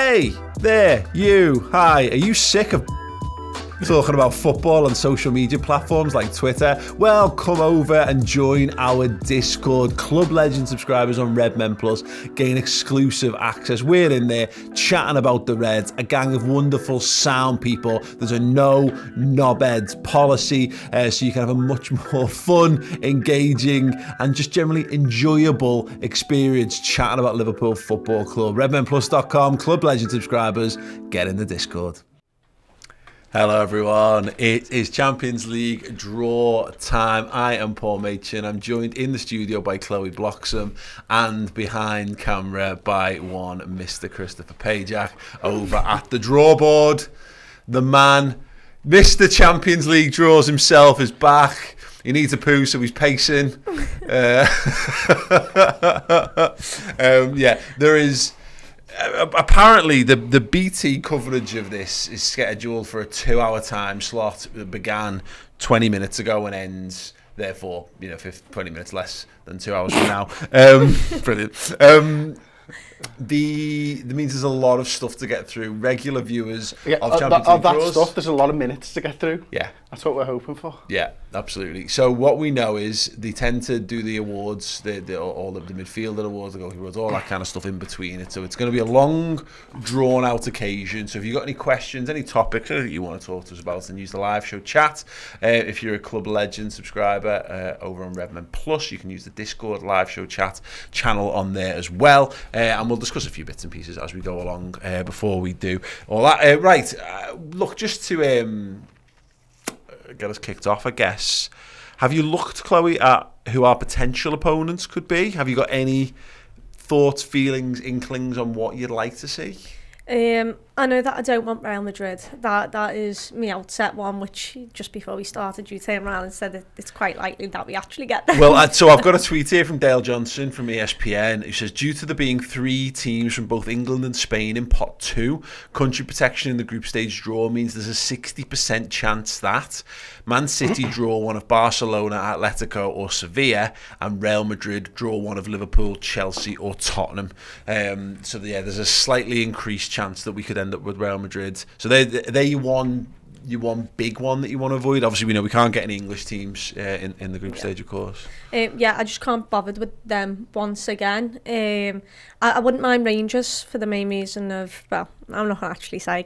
Hey, there, you. Hi, are you sick of talking about football on social media platforms like Twitter? Well, come over and join our Discord. Club Legend subscribers on Redmen Plus gain exclusive access. We're in there chatting about the Reds, a gang of wonderful sound people. There's a no knobheads policy, so you can have a much more fun, engaging, and just generally enjoyable experience chatting about Liverpool Football Club. RedmenPlus.com, Club Legend subscribers, get in the Discord. Hello everyone, it is Champions League draw time. I am Paul Machin. I'm joined in the studio by Chloe Bloxham and behind camera by one Mr. Christopher Pajak over at the draw board. The man, Mr. Champions League draws himself, is back. He needs a poo, so he's pacing. There is... apparently the BT coverage of this is scheduled for a 2-hour time slot that began 20 minutes ago and ends therefore 20 minutes less than 2 hours from now. Brilliant. The means there's a lot of stuff to get through. Regular viewers of Champions League draws. Stuff, there's a lot of minutes to get through. Yeah, that's what we're hoping for. Yeah, absolutely. So what we know is they tend to do the awards, all of the midfielder awards, the goalkeeper awards, all that kind of stuff in between it. So it's going to be a long, drawn-out occasion. So if you've got any questions, any topics that you want to talk to us about, then use the live show chat. If you're a Club Legend subscriber over on Redmen Plus, you can use the Discord live show chat channel on there as well. And we'll discuss a few bits and pieces as we go along before we do all that. Look, just to get us kicked off, I guess. Have you looked, Chloe, at who our potential opponents could be? Have you got any thoughts, feelings, inklings on what you'd like to see? I know that I don't want Real Madrid. That is my outset one, which just before we started, you turned around and said that it's quite likely that we actually get them. Well, so I've got a tweet here from Dale Johnson from ESPN who says, due to there being 3 teams from both England and Spain in pot 2, country protection in the group stage draw means there's a 60% chance that Man City draw one of Barcelona, Atletico or Sevilla, and Real Madrid draw one of Liverpool, Chelsea or Tottenham. There's a slightly increased chance that we could end up with Real Madrid. So they're your one big one that you want to avoid. Obviously, we know we can't get any English teams in the group stage, of course. I just can't bother with them once again. I wouldn't mind Rangers for the main reason of, well, I'm not going to actually say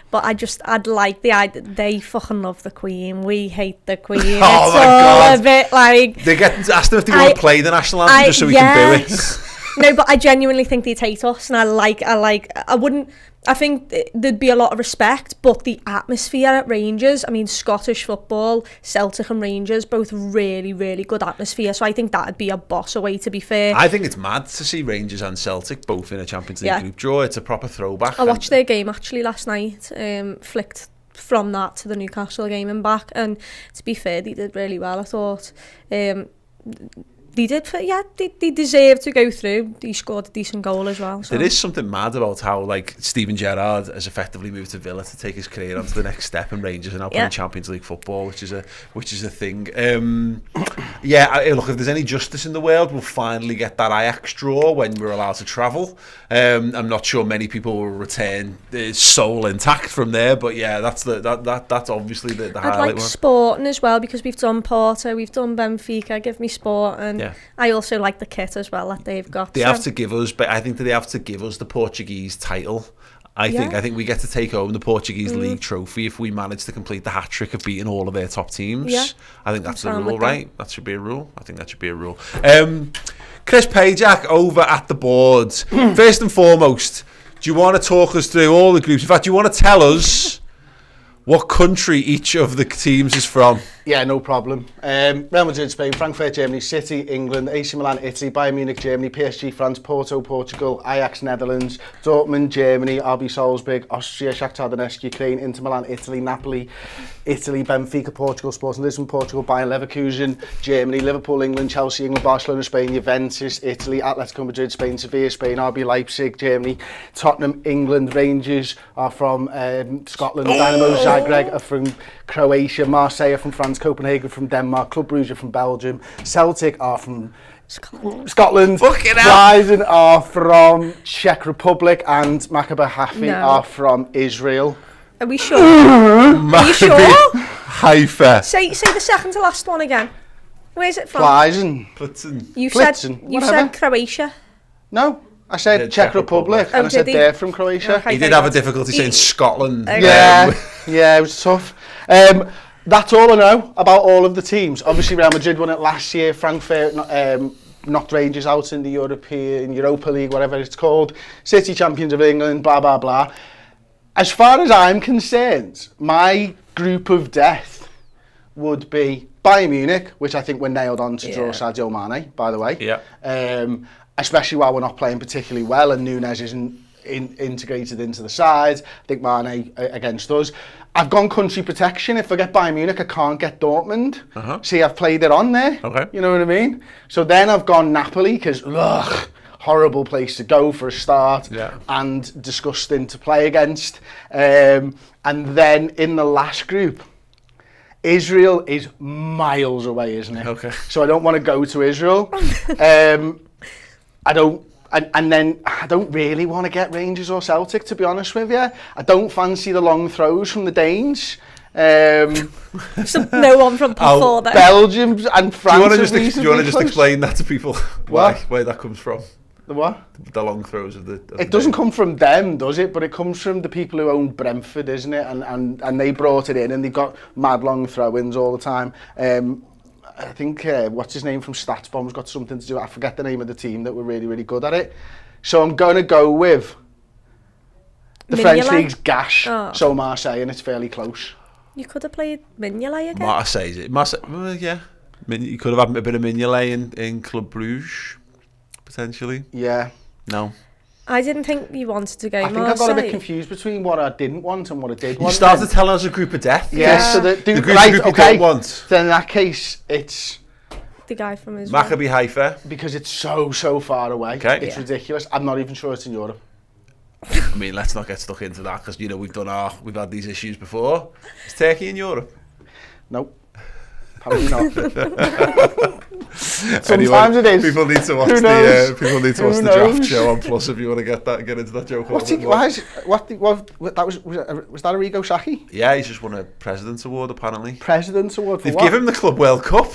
but I'd like the idea. They fucking love the Queen. We hate the Queen. It's all God. A bit like they get asked them if they want to play the national anthem just so we can boo it. No, but I genuinely think they'd hate us, and I think there'd be a lot of respect, but the atmosphere at Rangers, I mean, Scottish football, Celtic and Rangers, both really, really good atmosphere, so I think that'd be a boss away, to be fair. I think it's mad to see Rangers and Celtic both in a Champions League group draw. It's a proper throwback. I watched their game actually last night, flicked from that to the Newcastle game and back, and to be fair, they did really well, I thought. They did, they deserved to go through. He scored a decent goal as well. So. There is something mad about how Steven Gerrard has effectively moved to Villa to take his career onto the next step, and Rangers are now playing Champions League football, which is a thing. Look, if there's any justice in the world, we'll finally get that Ajax draw when we're allowed to travel. I'm not sure many people will return their soul intact from there, but that's that's obviously the highlight. I'd like Sporting as well, because we've done Porto, we've done Benfica. Give me Sporting. I also like the kit as well that they've got. They have to give us, but I think that they have to give us the Portuguese title. I think we get to take home the Portuguese league trophy if we manage to complete the hat-trick of beating all of their top teams. Yeah. I think that's the rule, right? That should be a rule. I think that should be a rule. Chris Pajak over at the board. First and foremost, do you want to talk us through all the groups? In fact, do you want to tell us what country each of the teams is from? Yeah, no problem. Real Madrid, Spain, Frankfurt, Germany, City, England, AC Milan, Italy, Bayern Munich, Germany, PSG, France, Porto, Portugal, Ajax, Netherlands, Dortmund, Germany, RB Salzburg, Austria, Shakhtar Donetsk, Ukraine, Inter Milan, Italy, Napoli, Italy, Benfica, Portugal, Sporting Lisbon, Portugal, Bayern Leverkusen, Germany, Liverpool, England, Chelsea, England, Barcelona, Spain, Juventus, Italy, Atletico Madrid, Spain, Sevilla, Spain, RB Leipzig, Germany, Tottenham, England, Rangers are from Scotland, Dynamo Zagreb are from Croatia, Marseille are from France, Copenhagen from Denmark, Club Brugge are from Belgium, Celtic are from Scotland. Fucking hell. Flyzen are from Czech Republic and Maccabi Haifa No. are from Israel. Are we sure? Are you sure? Haifa. Say the second to last one again. Where's it from? Flyzen. Plitzen. You Blitzen, said whatever. Croatia. No, I said Yeah, Czech Czech Republic, Republic. and Oh, I said did he? they're from Croatia. Okay. He did have a difficulty saying Scotland. Okay. Yeah, yeah, it was tough. That's all I know about all of the teams. Obviously, Real Madrid won it last year. Frankfurt knocked Rangers out in the Europa League, whatever it's called. City champions of England, blah, blah, blah. As far as I'm concerned, my group of death would be Bayern Munich, which I think we're nailed on to draw Sadio Mane, by the way. Yeah. Especially while we're not playing particularly well and Nunes isn't integrated into the side. I think Mane against us. I've gone country protection. If I get Bayern Munich, I can't get Dortmund. See, I've played it on there. Okay. You know what I mean? So then I've gone Napoli because, horrible place to go for a start and disgusting to play against. And then in the last group, Israel is miles away, isn't it? Okay. So I don't want to go to Israel. I don't. And then I don't really want to get Rangers or Celtic, to be honest with you. I don't fancy the long throws from the Danes. So no one from before then. Belgium and France. Do you want are to reasonably just close. explain that to people? What? Where that comes from? The what? The long throws of the. It doesn't come from them, does it? But it comes from the people who own Brentford, isn't it? And they brought it in, and they've got mad long throw-ins all the time. I think what's his name from StatsBomb's got something to do. I forget the name of the team that were really, really good at it. So I'm going to go with the French Mignolet? league's gash. Oh. So Marseille, and it's fairly close. You could have played Mignolet again. Marseille, is it? Marseille, yeah. You could have had a bit of Mignolet in Club Bruges, potentially. Yeah. No. I didn't think you wanted to go I think Marseille. I got a bit confused between what I didn't want and what I did want. You started telling us a group of death. Yeah, so the group you okay. don't want. Then in that case, it's The guy from Israel. Maccabi Haifa. because it's so far away. Okay. It's ridiculous. I'm not even sure it's in Europe. I mean, let's not get stuck into that because we've had these issues before. Is Turkey in Europe? Nope. Probably not. Sometimes Anyway, it is. People need to watch Who knows? the draft show on Plus if you want to get into that joke. Was that Arrigo Sacchi? Yeah, he's just won a President's Award apparently. President's Award for They've what? given him the Club World Cup.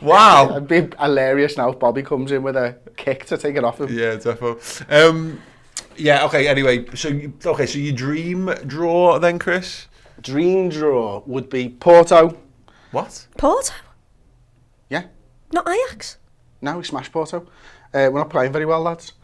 Wow. It'd be hilarious now if Bobby comes in with a kick to take it off him. Yeah, definitely. Yeah, okay, anyway. So your dream draw then, Chris? Dream draw would be Porto. What? Porto? Yeah. Not Ajax? No, we smashed Porto. We're not playing very well, lads.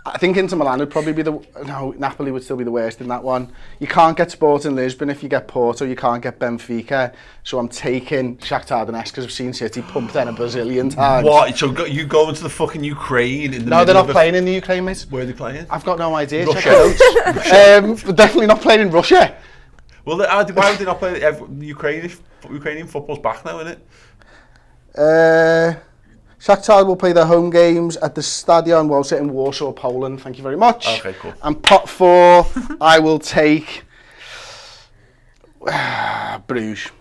I think Inter Milan would probably be Napoli would still be the worst in that one. You can't get Sporting Lisbon if you get Porto, you can't get Benfica. So I'm taking Shakhtar Donetsk because I've seen City pump them a bazillion times. What? So you go into the fucking Ukraine in the No, they're middle not playing in the Ukraine, mate. Where are they playing? I've got no idea. Russia. Check it out. But definitely not playing in Russia. Well, why would they not play Ukrainian football's back now, isn't it? Shakhtar will play their home games at the Stadion Wałbrzych in Warsaw, Poland. Thank you very much. Okay, cool. And pot 4, I will take Bruges.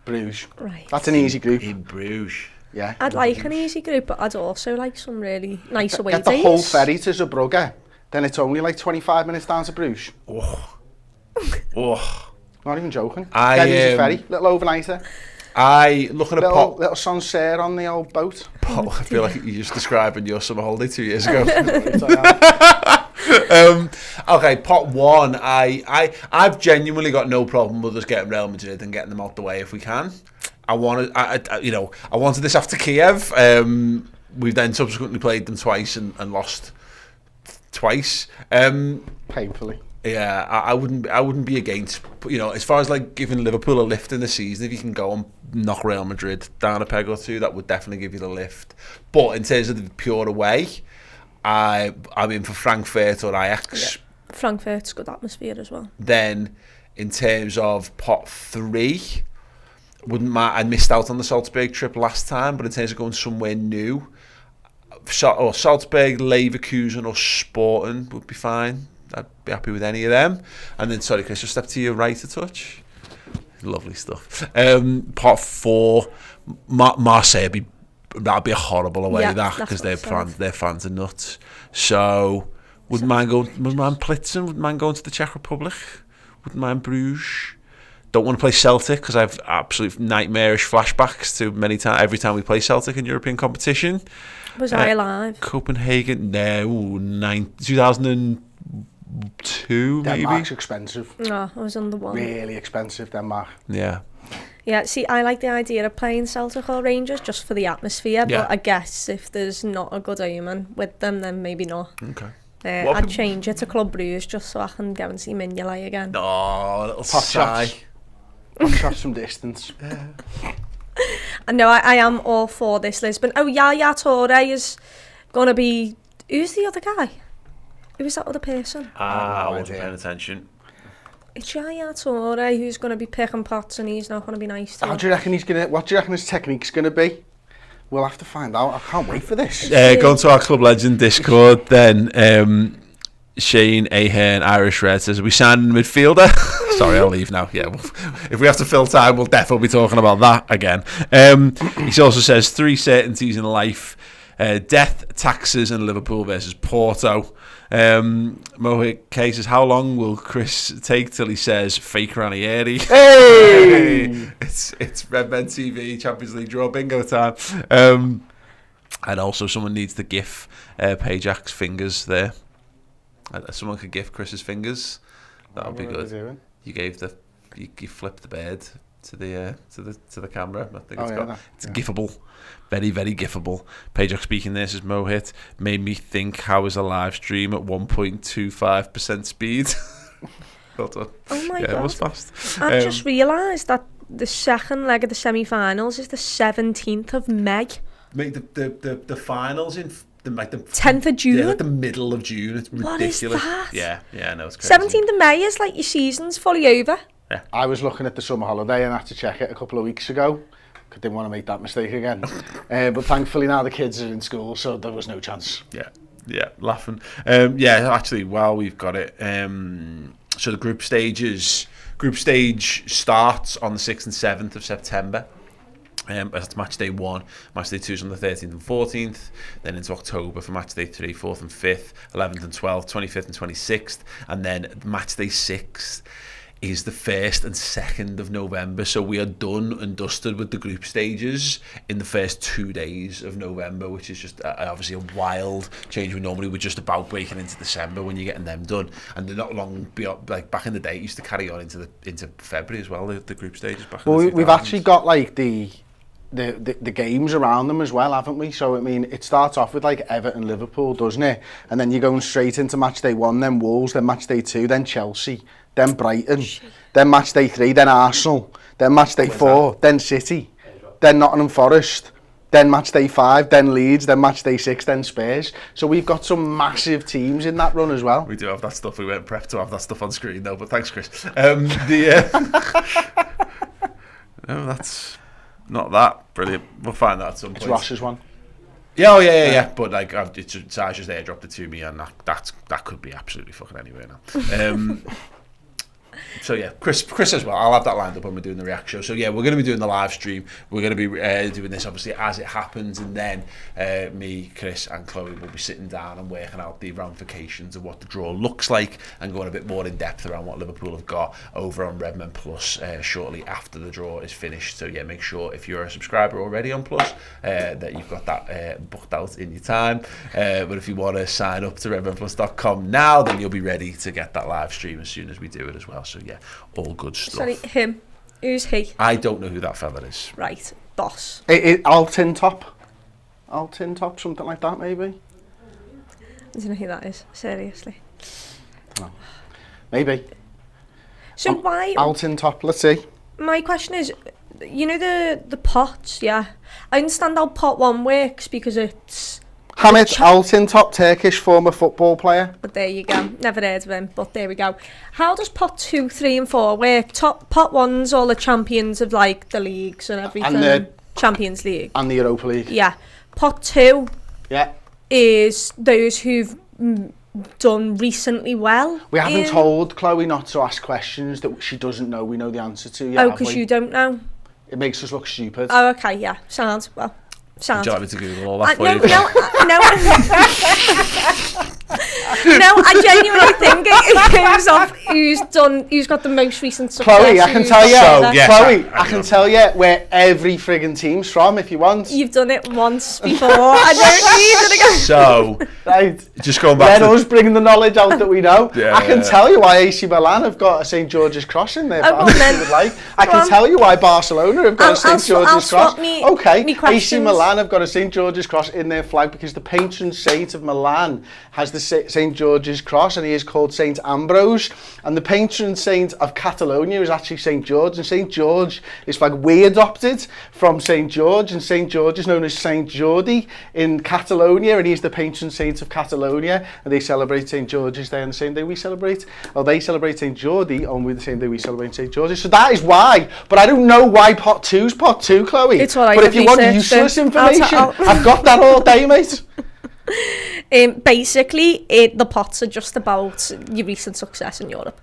Bruges. Right. That's an easy group. In Bruges. Yeah. I'd like an easy group, but I'd also like some really nice away Get the days. whole ferry to Zeebrugge. Then it's only like 25 minutes down to Bruges. Oh. Not even joking. I, Get easy ferry. Little overnighter. Looking at pot. Little Sancerre on the old boat. I feel like you're just describing your summer holiday 2 years ago. Okay, pot 1. I've genuinely got no problem with us getting Real Madrid and getting them out the way if we can. I wanted this after Kiev. We've then subsequently played them twice and lost twice. Painfully. Yeah, I wouldn't be against, as far as like giving Liverpool a lift in the season, if you can go and knock Real Madrid down a peg or two, that would definitely give you the lift. But in terms of the pure away, I'm in for Frankfurt or Ajax. Yeah. Frankfurt's good atmosphere as well. Then in terms of pot 3, wouldn't matter. I missed out on the Salzburg trip last time, but in terms of going somewhere new, Salzburg, Leverkusen or Sporting would be fine. I'd be happy with any of them. And then, sorry, Chris, just step to your right a touch. Lovely stuff. Pot 4, Marseille that'd be a horrible away, because their fans are nuts. So wouldn't mind Plitzen, wouldn't mind going to the Czech Republic, wouldn't mind Bruges. Don't want to play Celtic because I have absolute nightmarish flashbacks to every time we play Celtic in European competition. Was I alive? Copenhagen, no, 2002 maybe. Denmark's expensive. No, I was on the one. Really expensive, Denmark. Yeah. Yeah, see, I like the idea of playing Celtic or Rangers just for the atmosphere, but I guess if there's not a good omen with them, then maybe not. Okay. I'd change it to Club Bruges just so I can go and see Mignolet again. Oh, a little Pop sigh. Pop shots from distance. And no, I am all for this Lisbon. Oh, Yaya Toure is going to be... Who's the other guy? Who is that other person? I wasn't paying attention. It's Yaya Toure who's going to be picking pots and he's not going to be nice to What do you reckon his technique's going to be? We'll have to find out. I can't wait for this. Go to our Club Legend Discord then. Shane Ahern, Irish Red, says, are we signing a midfielder? Sorry, I'll leave now. Yeah, if we have to fill time, we'll definitely be talking about that again. He also says 3 certainties in life: death, taxes, and Liverpool versus Porto. Mohit K says, how long will Chris take till he says fake Ranieri? Hey! It's Redmen TV Champions League draw bingo time. And also someone needs to gif Pajak's fingers there. Someone could gif Chris's fingers. That would be good. You flipped the bird to the camera. I think it's gifable. Very, very gifable. Pajak speaking this is Mohit. Made me think, how is a live stream at 1.25% speed? Well done. Oh my God. It was fast. I've just realised that the second leg of the semi-finals is the 17th of May. Mate, the finals in the 10th of June? Yeah, like the middle of June. It's ridiculous. What is that? Yeah, no, it's crazy. 17th of May is like your season's fully over. Yeah. I was looking at the summer holiday and I had to check it a couple of weeks ago. I didn't want to make that mistake again. But thankfully now the kids are in school, so there was no chance. Yeah, laughing. Actually, while we've got it, so the group stage starts on the 6th and 7th of September. That's match day 1. Match day 2 is on the 13th and 14th. Then into October for match day 3, 4th and 5th, 11th and 12th, 25th and 26th. And then match day 6 is the 1st and 2nd of November. So we are done and dusted with the group stages in the first 2 days of November, which is just obviously a wild change. We normally were just about breaking into December when you're getting them done, and they're not long beyond. Like back in the day, it used to carry on into February as well. The group stages back. Well, in the 2000s. we've actually got like the games around them as well, haven't we? So I mean, it starts off with like Everton, Liverpool, doesn't it? And then you're going straight into match day 1, then Wolves, then match day 2, then Chelsea, then Brighton, then match day 3, then Arsenal, then match day 4, then City, then Nottingham Forest, then match day 5, then Leeds, then match day 6, then Spurs. So we've got some massive teams in that run as well. We do have that stuff. We weren't prepped to have that stuff on screen though, but thanks, Chris. No, that's not that brilliant. We'll find that at some point. It's Ross's one. Yeah. But like, Saj just airdropped it to me, and that could be absolutely fucking anywhere now. So yeah, Chris as well. I'll have that lined up when we're doing the react show. So yeah, we're going to be doing the live stream. We're going to be doing this obviously as it happens, and then me, Chris, and Chloe will be sitting down and working out the ramifications of what the draw looks like, and going a bit more in depth around what Liverpool have got over on Redmen Plus shortly after the draw is finished. So yeah, make sure if you're a subscriber already on Plus that you've got that booked out in your time. But if you want to sign up to redmenplus.com now, then you'll be ready to get that live stream as soon as we do it as well. So yeah, all good stuff. Sorry, him. Who's he? I don't know who that fella is. Right, boss. Altin top, something like that maybe. I don't know who that is, seriously. No. Maybe. So why... Altin top, let's see. My question is, you know the pots, yeah? I understand how pot 1 works because it's... Hamit Altintop, Turkish former football player. But there you go. Never heard of him, but there we go. How does pot 2, 3 and 4 work? Pot 1's all the champions of like the leagues and everything. And the Champions League. And the Europa League. Yeah. Pot 2 yeah. is those who've done recently well. We haven't told Chloe not to ask questions that she doesn't know we know the answer to yet. Oh, because you don't know? It makes us look stupid. Oh, okay, yeah. Sounds, well, sounds. Would you like me to Google all that for no, you? No, I genuinely think it goes off who's got the most recent success. Chloe, I can tell you. Yes, I can tell you where every friggin' team's from if you want. You've done it once before. I don't need it again. So, right. Just going back to us bringing the knowledge out that we know. Yeah, I can tell you why AC Milan have got a St George's Cross in their well, then, would like. I can tell you why Barcelona have got a St George's Cross. Me AC Milan have got a St George's Cross in their flag because the patron saint of Milan has the St George's Cross, and he is called Saint Ambrose. And the patron saint of Catalonia is actually Saint George, and Saint George is flag we adopted from Saint George, and Saint George is known as Saint Jordi in Catalonia, and he's the patron saint of Catalonia, and they celebrate Saint George's Day on the same day we celebrate. Well, they celebrate Saint Jordi on the same day we celebrate Saint George's. So that is why. But I don't know why pot 2's pot 2, Chloe. It's all right. But if you want useless information, I've got that all day, mate. Basically, the pots are just about your recent success in Europe.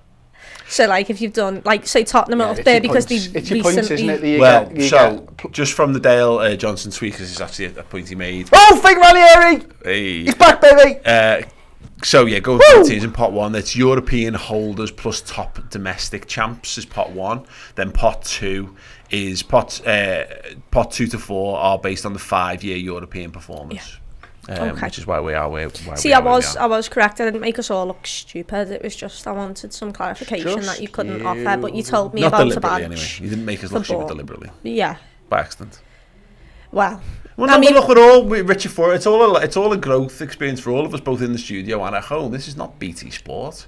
So, like, if you've done, like, say Tottenham are up there because they recently... It's your points, isn't it? Just from the Dale Johnson tweet, because it's actually a point he made. Oh, Fig Ranieri! Hey. He's back, baby! So, yeah, going through the teams in pot 1, it's European holders plus top domestic champs is pot 1. Then pot 2 is pot 2 to 4 are based on the 5-year European performance. Okay. Which is why we are where I was correct. I didn't make us all look stupid. It was just I wanted some clarification that you couldn't offer, but you told me not about deliberately anyway. You didn't make us look stupid deliberately. Yeah. By accident. Well, I mean, look, we're all richer for it. It's all a growth experience for all of us, both in the studio and at home. This is not BT Sport.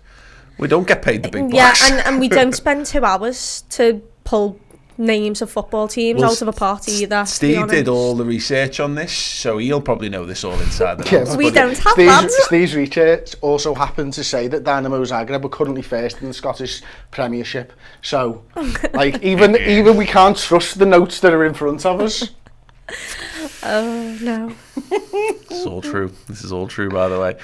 We don't get paid the big bucks. Yeah, and we don't spend 2 hours to pull names of football teams out of a pot either. Steve did all the research on this, so he'll probably know this all inside and out. We don't have that. Steve's research also happened to say that Dynamo Zagreb are currently first in the Scottish Premiership. So, like, even we can't trust the notes that are in front of us. Oh no. It's all true. This is all true, by the way.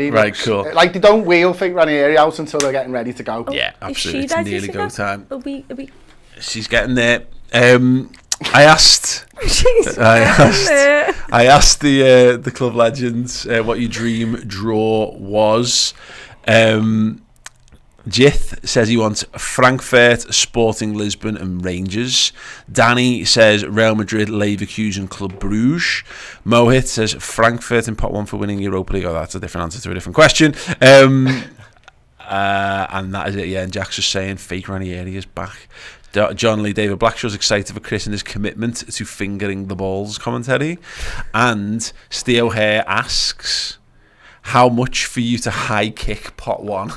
Right, cool. Like, they don't wheel Fig Ranieri out until they're getting ready to go. Yeah, absolutely. It's nearly go time. Are we... She's getting there. I asked the club legends what your dream draw was. Jith says he wants Frankfurt, Sporting Lisbon and Rangers. Danny says Real Madrid, Leverkusen, Club Bruges. Mohit says Frankfurt in pot 1 for winning Europa League. Oh, that's a different answer to a different question. And that is it, yeah. And Jack's just saying fake Ranieri is back. John Lee David Blackshaw's excited for Chris and his commitment to fingering the balls commentary. And Steve O'Hare asks, how much for you to high kick pot 1?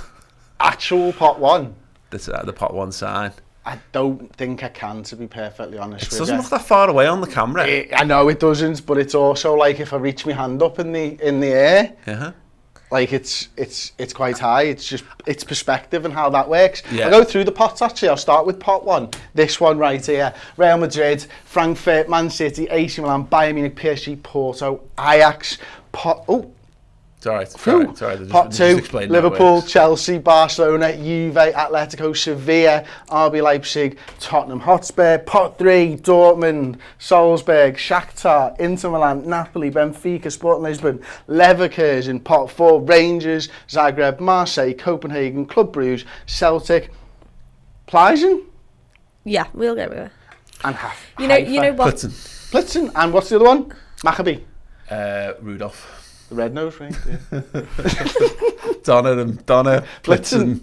Actual pot 1? The pot 1 sign. I don't think I can, to be perfectly honest with you. It doesn't look that far away on the camera. I know it doesn't, but it's also like if I reach my hand up in the air, like it's quite high. It's perspective and how that works. Yeah. I'll go through the pots actually. I'll start with pot 1. This one right here: Real Madrid, Frankfurt, Man City, AC Milan, Bayern Munich, PSG, Porto, Ajax. It's all right. Pot 2, Liverpool, Chelsea, Barcelona, Juve, Atletico, Sevilla, RB Leipzig, Tottenham Hotspur. Pot 3, Dortmund, Salzburg, Shakhtar, Inter Milan, Napoli, Benfica, Sporting Lisbon, Leverkusen. Pot 4, Rangers, Zagreb, Marseille, Copenhagen, Club Bruges, Celtic, Pleisen? Yeah, we'll go with it. And you know what? Blitzen. And what's the other one? Maccabi. Rudolph. The red nose, right? Yeah. Donna, Blitzen.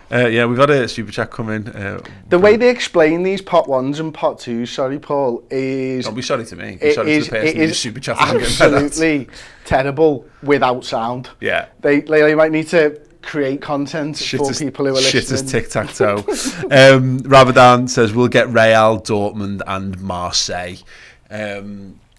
We've got a super chat coming. The way they explain these pot 1s and pot 2s, sorry, Paul, is... Don't be sorry to me. Be sorry to the person who's super chatting. Absolutely terrible without sound. Yeah. They might need to create content for people who are listening. Shit as tic-tac-toe. Ramadan says, we'll get Real, Dortmund and Marseille.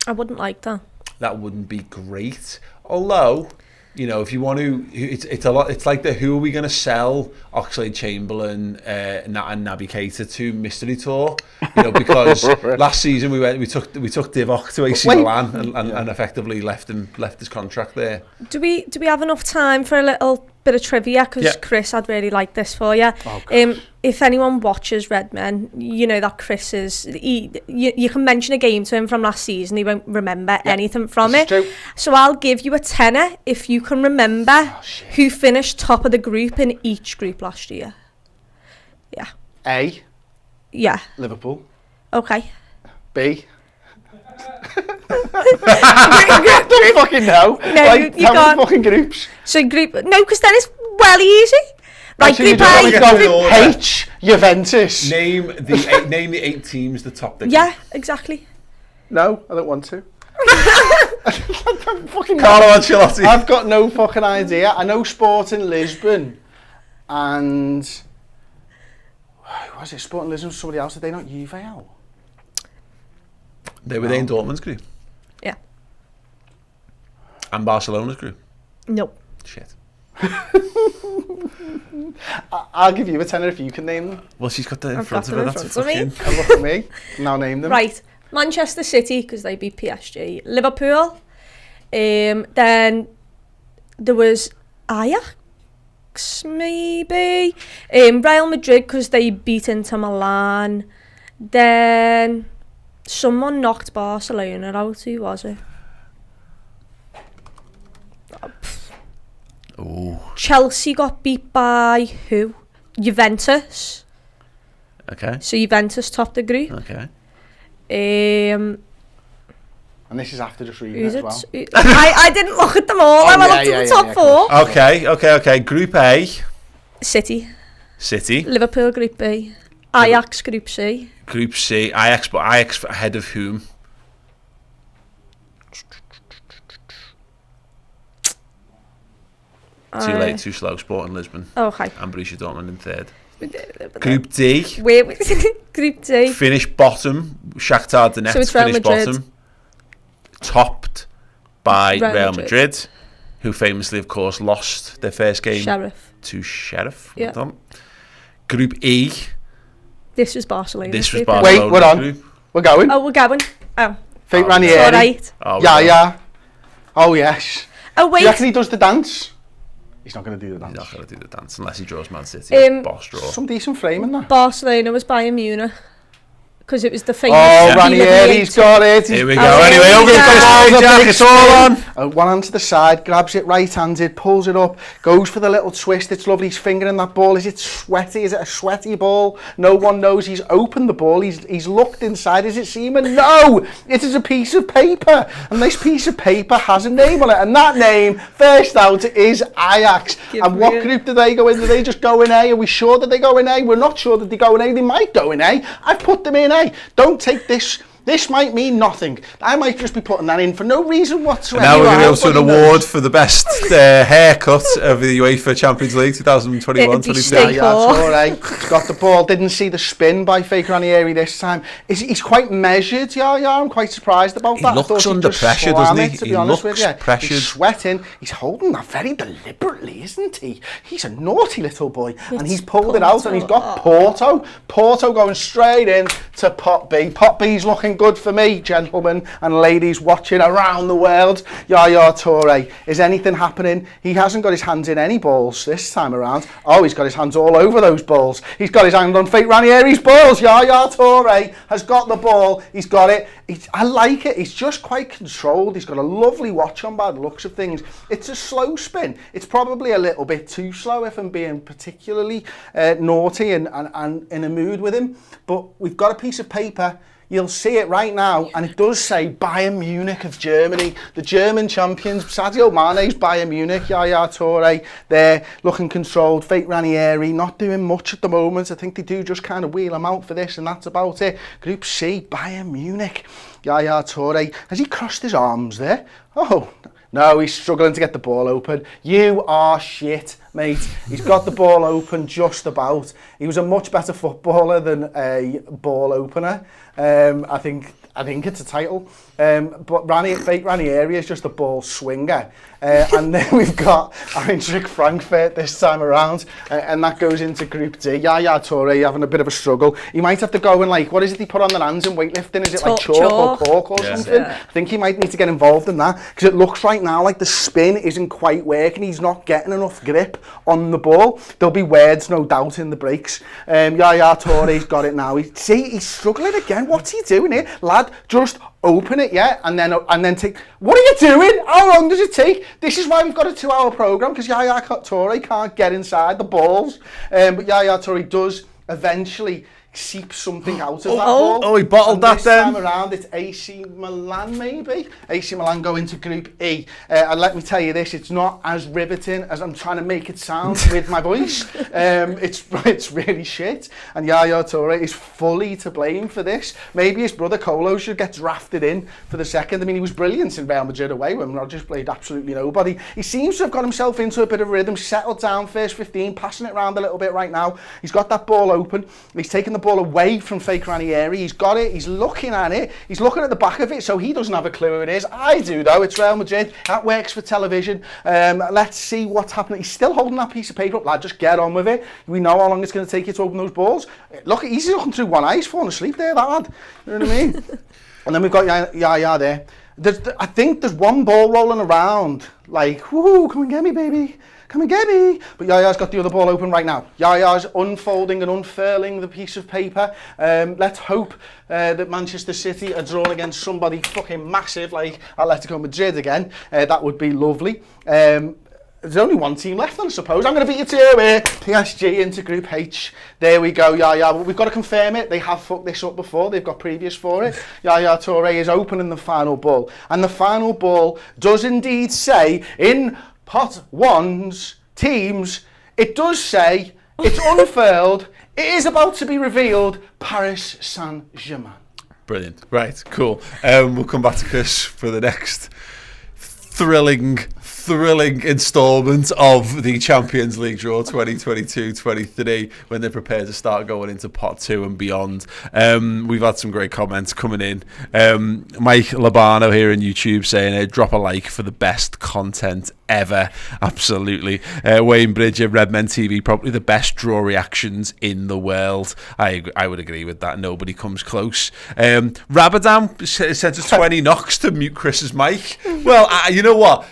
I wouldn't like that. That wouldn't be great. Although, you know, if you want to, it's a lot. It's like who are we going to sell Oxlade-Chamberlain and Naby Keita to mystery tour? You know, because last season we took Divock to AC Milan and effectively left his contract there. Do we have enough time for a little bit of trivia? Because Chris, I'd really like this for you. If anyone watches Redmen, you know that Chris is. You can mention a game to him from last season, he won't remember anything from it. True. So I'll give you a tenner if you can remember who finished top of the group in each group last year. Yeah. A. Yeah. Liverpool. Okay. B. Don't fucking know. No, like, you can't. Fucking groups. So group, no, because then it's well easy. Right, group A, H, Juventus. Name the 8 teams that top the group. Yeah, exactly. No, I don't want to. Carlo Ancelotti. I've got no fucking idea. I know Sporting Lisbon and was it Sporting Lisbon? Somebody else? Did they not Juve out? They were in Dortmund's group. Yeah. And Barcelona's group. Nope. Shit. I'll give you a tenner if you can name them. Well, she's got that in front of her. That's fucking. Look at me. Now name them. Right. Manchester City, because they beat PSG. Liverpool. Then there was Ajax, maybe. Real Madrid, because they beat Inter Milan. Then someone knocked Barcelona out. Who was it? Ooh. Chelsea got beat by who? Juventus. Okay. So Juventus topped the group. Okay. And this is after just reading it as well. I didn't look at them all. I looked at the top four. Okay. Group A. City. Liverpool Group B. Ajax Group C. Group C. Ajax ahead of whom? Too late, too slow. Sporting Lisbon. Okay. And Borussia Dortmund in third. Group D. Group D. Finished bottom. Shakhtar Donetsk finished bottom. Topped by Real Madrid, who famously, of course, lost their first game to Sheriff. Yeah. Group E. This was Barcelona. Wait, we're on. Group. We're going. Oh, we're going. Oh. Fate Ranieri. All right. Yeah. Oh, yes. Oh, wait. Do you reckon he does the dance? He's not going to do the dance. He's not going to do the dance unless he draws Man City. Boss draw. Some decent frame in that. Barcelona was Bayern Munich. Because it was the famous... Oh, Ranieri's got it. Here we go. Anyway, over the side, Jack. It's all on. One hand to the side, grabs it right-handed, pulls it up, goes for the little twist. It's lovely. He's fingering that ball. Is it sweaty? Is it a sweaty ball? No one knows. He's opened the ball. He's looked inside. Is it semen? No! It is a piece of paper. And this piece of paper has a name on it. And that name, first out, is Ajax. And what group do they go in? Do they just go in A? Are we sure that they go in A? We're not sure that they go in A. They might go in A. I've put them in A. Don't take this. This might mean nothing. I might just be putting that in for no reason whatsoever. And now we're going to go to an award for the best haircut of the UEFA Champions League 2021-22. Yeah, that's all right. He's got the ball. Didn't see the spin by Fake Ranieri this time. He's quite measured. Yeah. I'm quite surprised about that. He looks under pressure, doesn't he? He looks pressured. He's sweating. He's holding that very deliberately, isn't he? He's a naughty little boy. And he's pulled it out and he's got Porto. Porto going straight in to Pot B. Pot B's looking good for me, gentlemen and ladies watching around the world. Yaya Toure, is anything happening? He hasn't got his hands in any balls this time around. Oh, he's got his hands all over those balls. He's got his hand on Fate Ranieri's balls. Yaya Toure has got the ball. He's got it. I like it. He's just quite controlled. He's got a lovely watch on by the looks of things. It's a slow spin. It's probably a little bit too slow if I'm being particularly naughty and in a mood with him. But we've got a piece of paper. You'll see it right now, and it does say Bayern Munich of Germany, the German champions. Sadio Mane's Bayern Munich, Yaya Toure, they're looking controlled. Fate Ranieri, not doing much at the moment. I think they do just kind of wheel him out for this, and that's about it. Group C, Bayern Munich, Yaya Toure. Has he crossed his arms there? Oh, no, he's struggling to get the ball open. You are shit, mate. He's got the ball open just about. He was a much better footballer than a ball opener. I think I think it's a title. But fake Ranieri is just a ball swinger. And then we've got Eintracht Frankfurt this time around, and that goes into Group D. Yaya Toure having a bit of a struggle. He might have to go and like, what is it he put on their hands in weightlifting? Is it like chalk or cork or something? Yeah. I think he might need to get involved in that, because it looks right now like the spin isn't quite working. He's not getting enough grip on the ball. There'll be words, no doubt, in the breaks. Yaya Toure's got it now. He's struggling again. What's he doing here? Lad, just open it, yeah, and then take. What are you doing? How long does it take? This is why we've got a 2-hour programme, because Yaya Toure can't get inside the balls. But Yaya Toure does eventually seep something out of that ball. Oh, he bottled that then. This time around, it's AC Milan, maybe. AC Milan go into Group E. And let me tell you this, it's not as riveting as I'm trying to make it sound with my voice. It's really shit. And Yaya Toure is fully to blame for this. Maybe his brother Colo should get drafted in for the second. I mean, he was brilliant in Real Madrid away when Rodgers played absolutely nobody. He seems to have got himself into a bit of rhythm, settled down first 15, passing it around a little bit right now. He's got that ball open. He's taking the ball away from fake Ranieri. He's got it. He's looking at it. He's looking at the back of it, so he doesn't have a clue who it is. I do, though. It's Real Madrid. That works for television. Let's see what's happening. He's still holding that piece of paper up. Lad, just get on with it. We know how long it's going to take you to open those balls. Look, he's looking through one eye. He's falling asleep there, that lad. You know what I mean? And then we've got Yaya there. I think there's one ball rolling around. Like, whoo, come and get me, baby. Come and get me. But Yaya's got the other ball open right now. Yaya's unfolding and unfurling the piece of paper. Let's hope that Manchester City are drawn against somebody fucking massive like Atletico Madrid again. That would be lovely. There's only one team left, I suppose. I'm going to beat you to here. PSG into Group H. There we go, Yaya. But we've got to confirm it. They have fucked this up before. They've got previous for it. Yaya Toure is opening the final ball. And the final ball does indeed say, in Pot 1's teams, it does say, it's unfurled, it is about to be revealed, Paris Saint-Germain. Brilliant. Right, cool. We'll come back to Chris for the next thrilling instalment of the Champions League draw 2022-23 when they're prepared to start going into Pot 2 and beyond. We've had some great comments coming in. Mike Labano here on YouTube saying, drop a like for the best content ever. Absolutely. Wayne Bridger, Redmen TV, probably the best draw reactions in the world. I would agree with that. Nobody comes close. Rabadam sent us 20 knocks to mute Chris's mic. Well, you know what?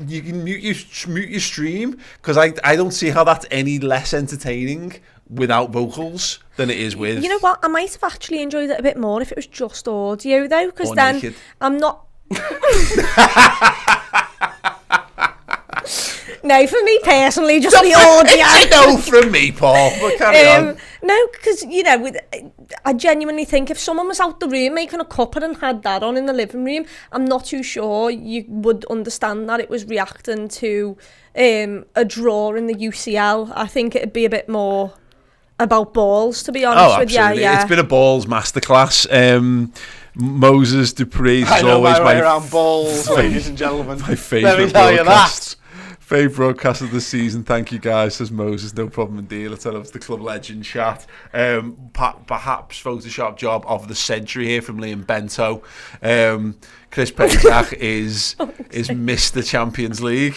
You can mute your stream, because I don't see how that's any less entertaining without vocals than it is with. You know what? I might have actually enjoyed it a bit more if it was just audio, though, because then naked. I'm not. No, for me personally, just the audio. It's a no from me, Paul. But carry on. No, because, you know, I genuinely think if someone was out the room making a cuppa and had that on in the living room, I'm not too sure you would understand that it was reacting to a draw in the UCL. I think it'd be a bit more about balls, to be honest with you. Yeah. It's been a balls masterclass. Moses Dupree's is always my around balls, ladies and gentlemen. My favourite broadcast. Favourite broadcast of the season. Thank you, guys, says Moses. No problem indeed. Let's tell us the Club Legend chat. Perhaps Photoshop job of the century here from Liam Bento. Chris Paysack is Mr. Champions League.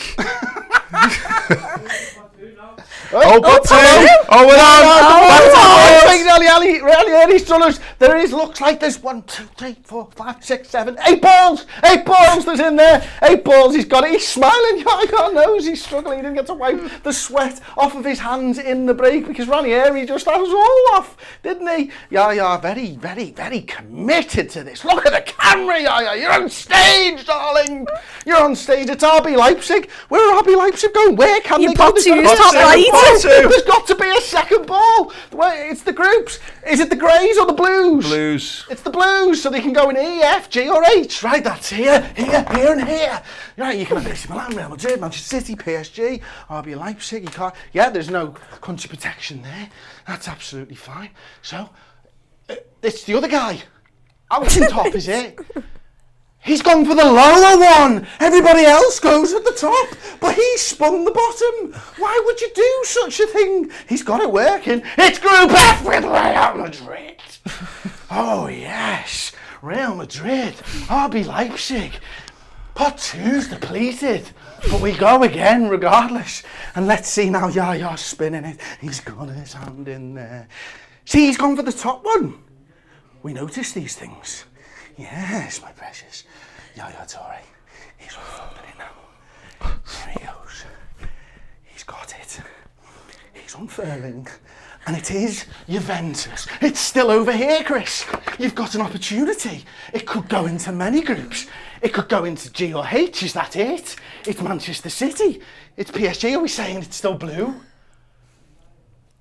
There is, looks like there's 1, 2, 3, 4, 5, 6, 7, 8 balls. 8 balls there's in there. 8 balls, he's got it. He's smiling. God knows he's struggling. He didn't get to wipe the sweat off of his hands in the break because Ranieri just had us all off, didn't he? Yeah, very, very, very committed to this. Look at the camera, yeah. You're on stage, darling. You're on stage. It's RB Leipzig. Where are RB Leipzig going? Where can they go? Top right. There's got to be a second ball. It's the groups. Is it the Greys or the Blues? Blues. It's the Blues, so they can go in E, F, G or H. Right, that's here and here. Right, you can have AC Milan, Real Madrid, Manchester City, PSG, RB Leipzig. You can't. Yeah, there's no country protection there. That's absolutely fine. So, it's the other guy. Out in top, is it? He's gone for the lower one. Everybody else goes at the top, but he spun the bottom. Why would you do such a thing? He's got it working. It's Group F with Real Madrid. Oh, yes. Real Madrid, RB Leipzig. Pot 2's depleted, but we go again regardless. And let's see now, Yaya's spinning it. He's got his hand in there. See, he's gone for the top one. We notice these things. Yes, my precious. Yaya Toure. He's unfolding it now. There he goes. He's got it. He's unfurling. And it is Juventus. It's still over here, Chris. You've got an opportunity. It could go into many groups. It could go into G or H. Is that it? It's Manchester City. It's PSG. Are we saying it's still blue?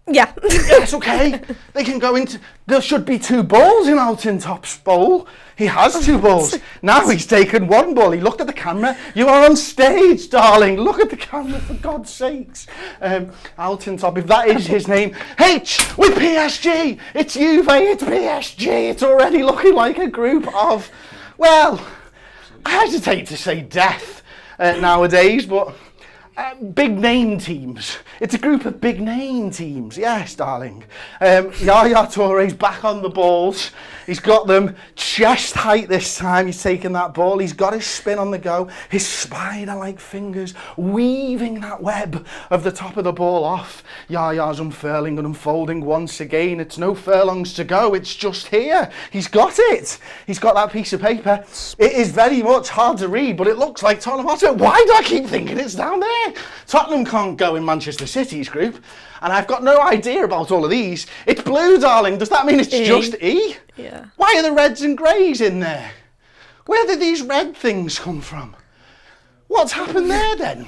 Yeah. Yes, okay. They can go into... There should be 2 balls in Alton Top's bowl. He has 2 balls. Now he's taken 1 ball. He looked at the camera. You are on stage, darling. Look at the camera, for God's sakes. Alton Top, if that is his name. H with PSG. It's Juve, it's PSG. It's already looking like a group of... Well, I hesitate to say death nowadays, but... big name teams. It's a group of big name teams. Yes, darling. Yaya Toure's back on the balls. He's got them chest height this time. He's taken that ball. He's got his spin on the go. His spider-like fingers weaving that web of the top of the ball off. Yaya's unfurling and unfolding once again. It's no furlongs to go. It's just here. He's got it. He's got that piece of paper. It is very much hard to read, but it looks like Tottenham Hotspur. Why do I keep thinking it's down there? Tottenham can't go in Manchester City's group, and I've got no idea about all of these. It's blue, darling. Does that mean it's just E? Yeah. Why are the reds and greys in there? Where did these red things come from? What's happened there then?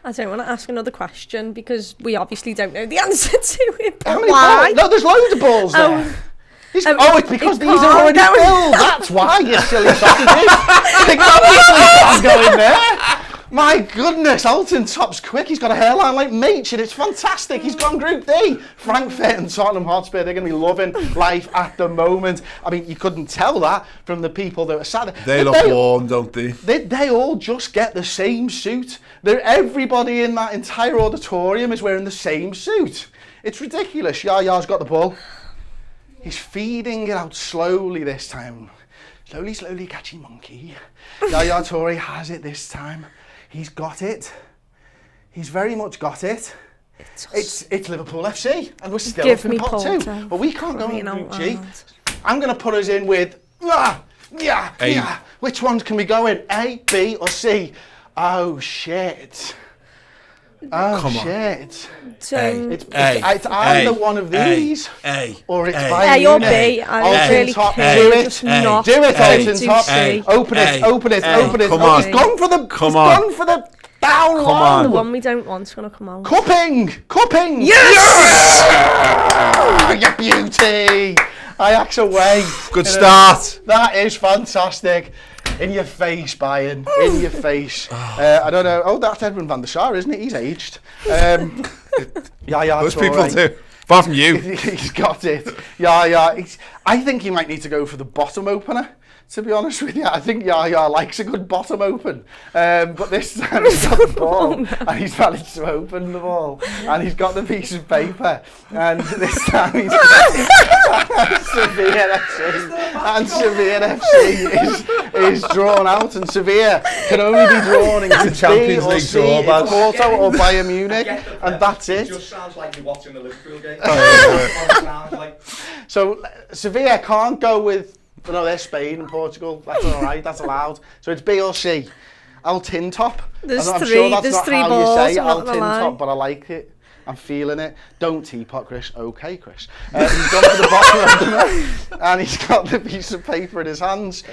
I don't want to ask another question because we obviously don't know the answer to it. How many Why? balls? No, there's loads of balls there. It's because these are already filled. That's why, you silly sausages. They obviously can't go in there. My goodness, Alton Top's quick. He's got a hairline like Machin. It's fantastic. He's gone Group D. Frankfurt and Tottenham Hotspur, they're going to be loving life at the moment. I mean, you couldn't tell that from the people that were sat there. They look warm, don't they? They all just get the same suit. Everybody in that entire auditorium is wearing the same suit. It's ridiculous. Yaya's got the ball. He's feeding it out slowly this time. Slowly, slowly, catchy monkey. Yaya Toure has it this time. He's got it. He's very much got it. It's Liverpool FC, and we're still up in pot 2. But we can't go in Group G. I'm going to put us in with... Which ones can we go in? A, B, or C? Oh, shit. Oh, shit. It's either one of these, or it's Bayern A or B. I really care. Do it, Alton Top. Open it. Come on. He's gone for the down low. The one we don't want's going to come out. Cupping. Yes! You beauty. Ajax away. Good start. That is fantastic. In your face, Bayern. In your face. I don't know. Oh, that's Edwin van der Sar, isn't it? He's aged. Most people do. Apart from you. He's got it. I think he might need to go for the bottom opener, to be honest with you. I think Yaya likes a good bottom open. But this time he's got the ball and he's managed to open the ball. And he's got the piece of paper. And this time he's Sevilla FC. And Sevilla FC is drawn out. And Sevilla can only be drawn in Group B or C. It's Porto or Bayern Munich. And that's it. It just sounds like you're watching the Liverpool game. So Sevilla can't go with... No, they're Spain and Portugal. That's all right. That's allowed. So it's B or C. Alton Top. I'm sure that's not how balls, you say Alton Top, but I like it. I'm feeling it. Don't teapot, Chris. Okay, Chris. He's gone to the bottom of the and he's got the piece of paper in his hands.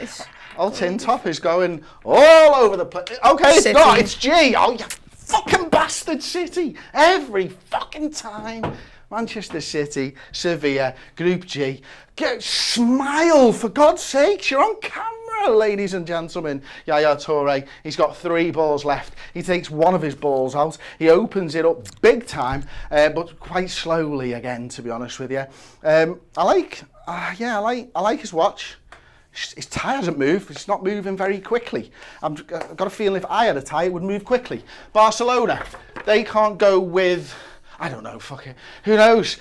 Alton Top is going all over the place. Okay, it's City. not. It's G. Oh, you fucking bastard, City. Every fucking time. Manchester City, Sevilla, Group G. Smile, for God's sake. You're on camera, ladies and gentlemen. Yaya Toure, he's got 3 balls left. He takes one of his balls out. He opens it up big time, but quite slowly again, to be honest with you. I like his watch. His tie hasn't moved. It's not moving very quickly. I've got a feeling if I had a tie, it would move quickly. Barcelona, they can't go with I don't know, fuck it. Who knows?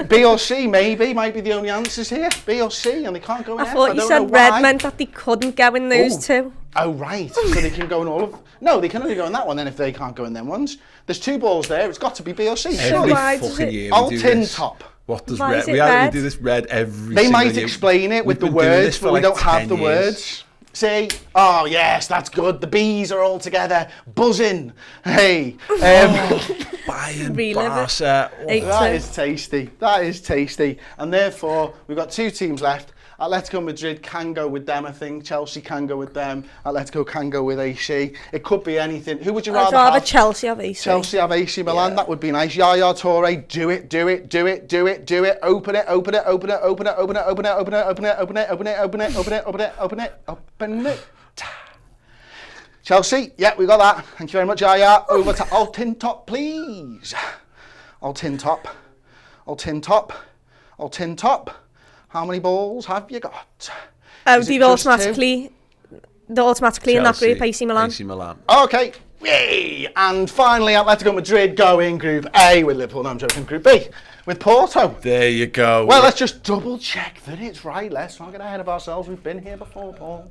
B or C, maybe, might be the only answers here. B or C, and they can't go in I F. thought you said red meant that they couldn't go in those two. Oh, right. So they can go in all of... No, they can only go in that one then if they can't go in them ones. There's 2 balls there. It's got to be B or C. Every why does fucking it- year we All do tin this. top. What does Why red? is it We red? do this red every They single might year. explain it with the We've been doing words, this for but we like don't have 10 the years. words. Say, oh yes, that's good. The bees are all together, buzzing. Hey, Bayern, Relive it. Barca. Eight. that is tasty. That is tasty. And therefore, we've got 2 teams left. Atletico Madrid can go with them, I think. Chelsea can go with them. Atletico can go with AC. It could be anything. Who would you I'd rather rather have? Chelsea have AC. Chelsea have AC Milan. Yeah. That would be nice. Yaya Toure, do it, do it, do it, do it, do it. Open it, open it, open it, open it, open it, open it, open it, open it, open it, open it, open it, open it, open it, open it, open it. Chelsea, yeah, we got that. Thank you very much, Yaya. Over to Alt Tin Top, please. Alt Tin Top. Alt Tin Top. Alt Tin Top. How many balls have you got? Is it They've just automatically in that group, AC Milan. AC Milan. Okay, yay! And finally, Atletico Madrid go in Group A with Liverpool. No, I'm joking. Group B with Porto. There you go. Well, let's just double check that it's right. Let's not get ahead of ourselves. We've been here before, Paul.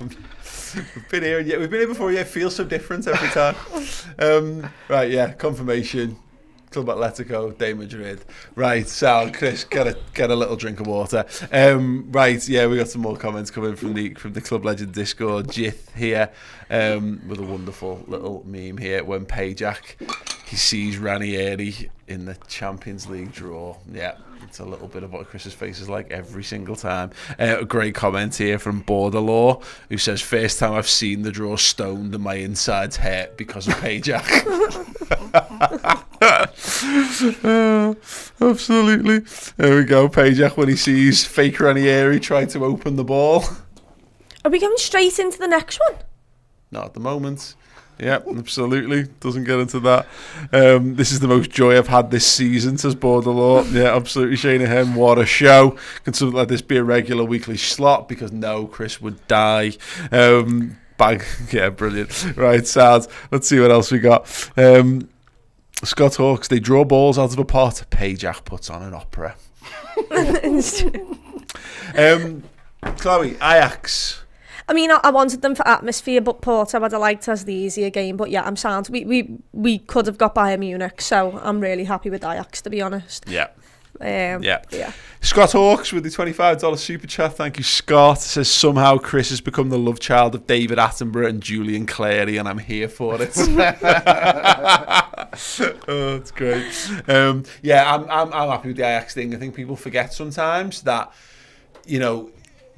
We've been here, yeah, we've been here before. Yeah, it feels so different every time. Right, yeah, confirmation. Club Atletico de Madrid. Right, Sal, Chris, get a little drink of water. Right, yeah, we got some more comments coming from the Club Legend Discord. Jith here, with a wonderful little meme here when Pajak he sees Ranieri in the Champions League draw. Yeah. It's a little bit of what Chris's face is like every single time. A great comment here from Borderlaw, who says, first time I've seen the draw stoned and my insides hurt because of Pajak. Absolutely. There we go. Pajak when he sees fake Ranieri try to open the ball. Are we going straight into the next one? Not at the moment. Yeah, absolutely. Doesn't get into that. This is the most joy I've had this season, says Borderlaw. Yeah, absolutely. Shane Hem, what a show. Can something like this be a regular weekly slot? Because no, Chris would die. Bang. Yeah, brilliant. Right, sad. Let's see what else we got. Scott Hawks, they draw balls out of a pot. Pajak puts on an opera. Chloe, Ajax. I mean, I wanted them for atmosphere, but Porto I'd have liked as the easier game. But yeah, I'm sound. We could have got Bayern Munich, so I'm really happy with Ajax, to be honest. Yeah. Yeah. Scott Hawks with the $25 super chat. Thank you, Scott. Says somehow Chris has become the love child of David Attenborough and Julian Clary, and I'm here for it. Oh, it's great. Yeah, I'm happy with the Ajax thing. I think people forget sometimes that, you know,